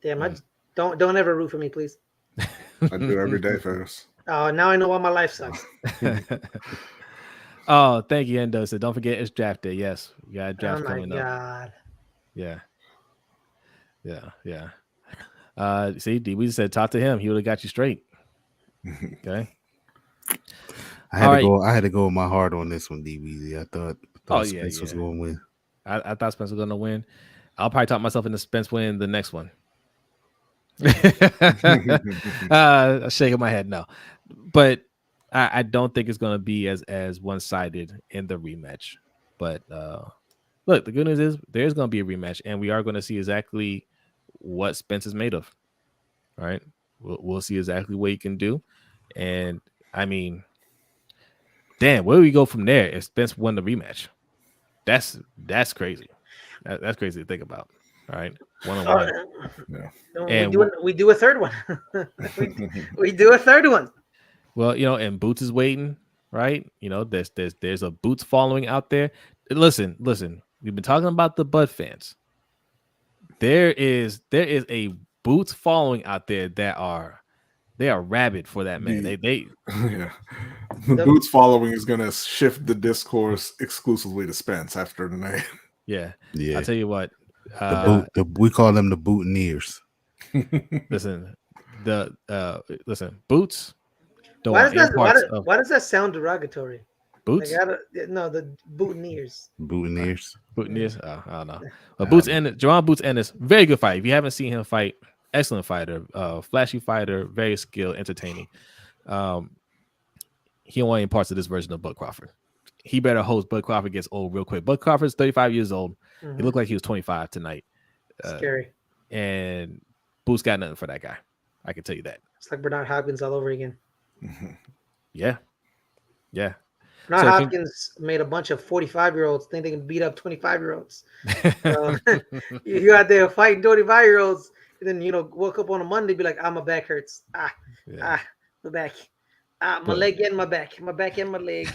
I don't ever root for me, please. I do every day, Ferris. Oh, now I know why my life sucks. Oh, thank you, Endo. So don't forget, it's draft day. Yes, we got a draft coming up. Oh my God. Yeah. See, we said talk to him. He would have got you straight. Okay. I had to go with my heart on this one, D-Weezy. I thought Spence was going to win. I thought Spence was going to win. I'll probably talk myself into Spence winning the next one. Shaking my head no, but I don't think it's going to be as one-sided in the rematch. But look, the good news is there's going to be a rematch, and we are going to see exactly what Spence is made of. All right, we'll see exactly what he can do, and I mean, damn, where do we go from there if Spence won the rematch? That's crazy. That's crazy to think about. All right, 1-on-1. Yeah. And we do a third one. we do a third one. Well, and Boots is waiting, right? There's a Boots following out there. Listen. We've been talking about the Bud fans. There is a Boots following out there that are rabid for that man. They yeah. The Boots following is gonna shift the discourse exclusively to Spence after tonight. Yeah. I'll tell you what. We call them the Boutoneers. Listen, Boots. Why does that sound derogatory? Boots? The boutonnieres. Boutonnieres. Boutonnieres? I don't know. But Jaron Boots Ennis, very good fight. If you haven't seen him fight, excellent fighter, flashy fighter, very skilled, entertaining. He only imparts to this version of Bud Crawford. He better host Bud Crawford gets old real quick. Bud Crawford's 35 years old. Mm-hmm. He looked like he was 25 tonight. Scary. And Boots got nothing for that guy. I can tell you that. It's like Bernard Hopkins all over again. Yeah. Bernard Hopkins made a bunch of 45-year-olds think they can beat up 25-year-olds. You out there fighting 25-year-olds, and then woke up on a Monday, be like, my back hurts. My back. My leg and my back. My back and my leg.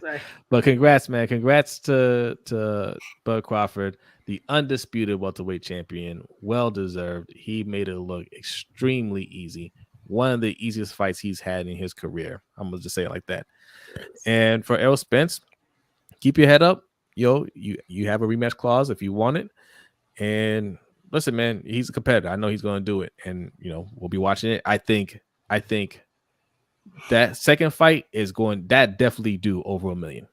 Sorry. But congrats, man. Congrats to Bud Crawford, the undisputed welterweight champion. Well deserved. He made it look extremely easy. One of the easiest fights he's had in his career. I'm gonna just say it like that. And for Errol Spence, keep your head up. You have a rematch clause if you want it. And listen, man, he's a competitor. I know he's gonna do it. And we'll be watching it. I think that second fight that definitely do over $1 million.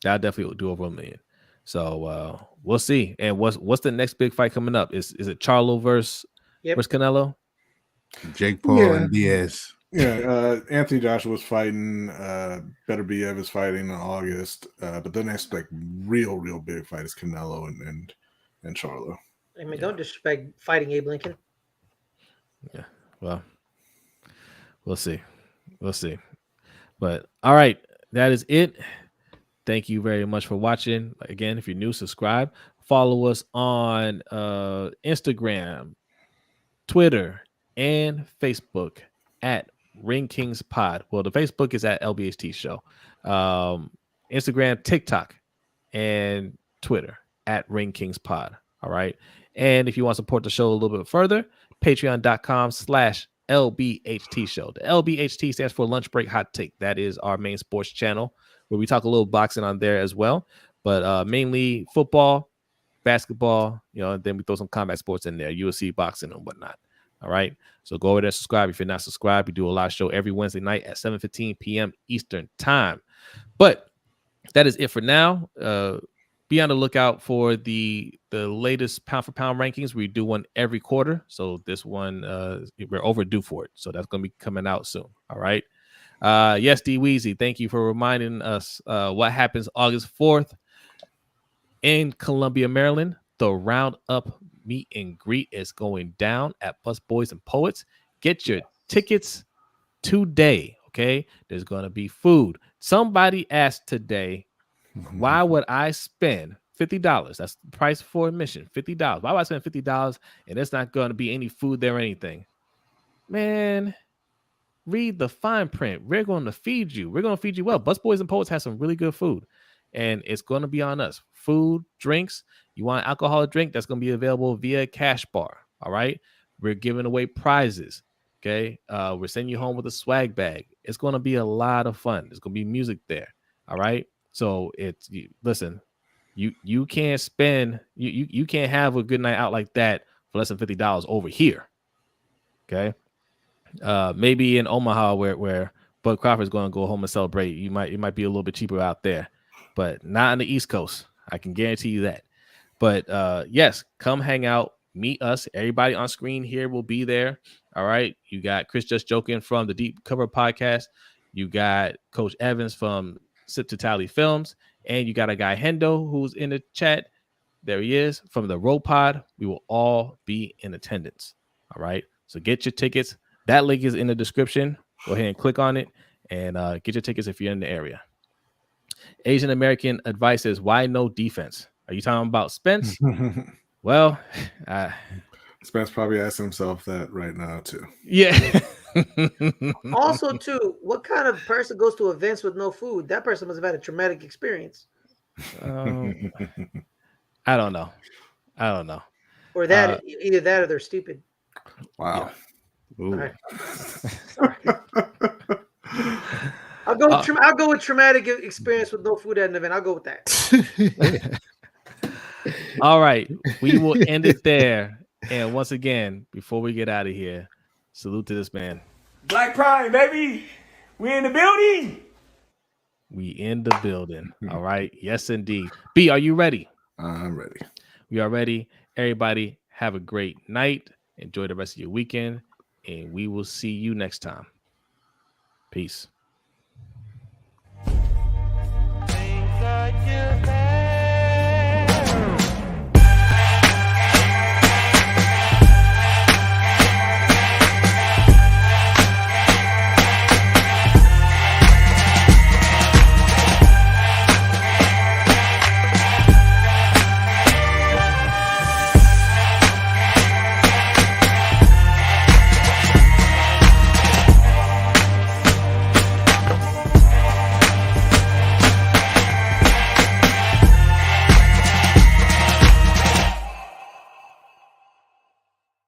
That definitely will do over $1 million. So we'll see. And what's the next big fight coming up? Is it Charlo versus Canelo? Jake Paul and Diaz. Yeah, Anthony Joshua's fighting. Beterbiev is fighting in August. But the next real big fight is Canelo and Charlo. I mean, don't disrespect fighting Abe Lincoln. Yeah, well, we'll see. But all right, that is it. Thank you very much for watching. Again, if you're new, subscribe. Follow us on Instagram, Twitter, and Facebook at Ring Kings Pod. Well, the Facebook is at LBHTShow. Instagram, TikTok, and Twitter at Ring Kings Pod. All right. And if you want to support the show a little bit further, patreon.com/LBHTShow. The LBHT stands for Lunch Break Hot Take. That is our main sports channel where we talk a little boxing on there as well, but mainly football, basketball, and then we throw some combat sports in there, UFC, boxing, and whatnot. All right. So go over there, subscribe. If you're not subscribed, we do a live show every Wednesday night at 7:15 p.m. Eastern time. But that is it for now. Be on the lookout for the latest pound for pound rankings. We do one every quarter. So this one, we're overdue for it. So that's going to be coming out soon. All right. Yes, D Weezy, thank you for reminding us what happens August 4th in Columbia, Maryland. The Roundup meet and greet is going down at Bus Boys and Poets. Get your tickets today. Okay. There's going to be food. Somebody asked today, why would I spend $50? That's the price for admission, $50. Why would I spend $50 and there's not going to be any food there or anything? Man, read the fine print. We're going to feed you. We're going to feed you well. Bus Boys and Poets has some really good food, and it's going to be on us. Food, drinks. You want an alcoholic drink? That's going to be available via Cash Bar. All right. We're giving away prizes. Okay. We're sending you home with a swag bag. It's going to be a lot of fun. There's going to be music there. All right. So listen, you can't spend, you can't have a good night out like that for less than $50 over here. Okay. Maybe in Omaha where Bud Crawford is going to go home and celebrate, it might be a little bit cheaper out there, but not on the East Coast. I can guarantee you that. But yes, come hang out, meet us. Everybody on screen here will be there. All right. You got Chris Just Joking from the Deep Cover Podcast. You got Coach Evans from Sip to Tally Films, and you got a guy Hendo who's in the chat. There he is from the Row Pod. We will all be in attendance. All right. So get your tickets. That link is in the description. Go ahead and click on it and get your tickets if you're in the area. Asian American advice is, why no defense? Are you talking about Spence? Well, Spence probably asking himself that right now too. Yeah. Also, too, what kind of person goes to events with no food? That person must have had a traumatic experience. I don't know. Or that either that or they're stupid. Wow. Yeah. All right. I'll go with traumatic experience with no food at an event. I'll go with that. All right. We will end it there. And once again, before we get out of here, salute to this man. Black Pride, baby. We in the building. We in the building. All right. Yes, indeed. B, are you ready? I'm ready. We are ready. Everybody, have a great night. Enjoy the rest of your weekend, and we will see you next time. Peace.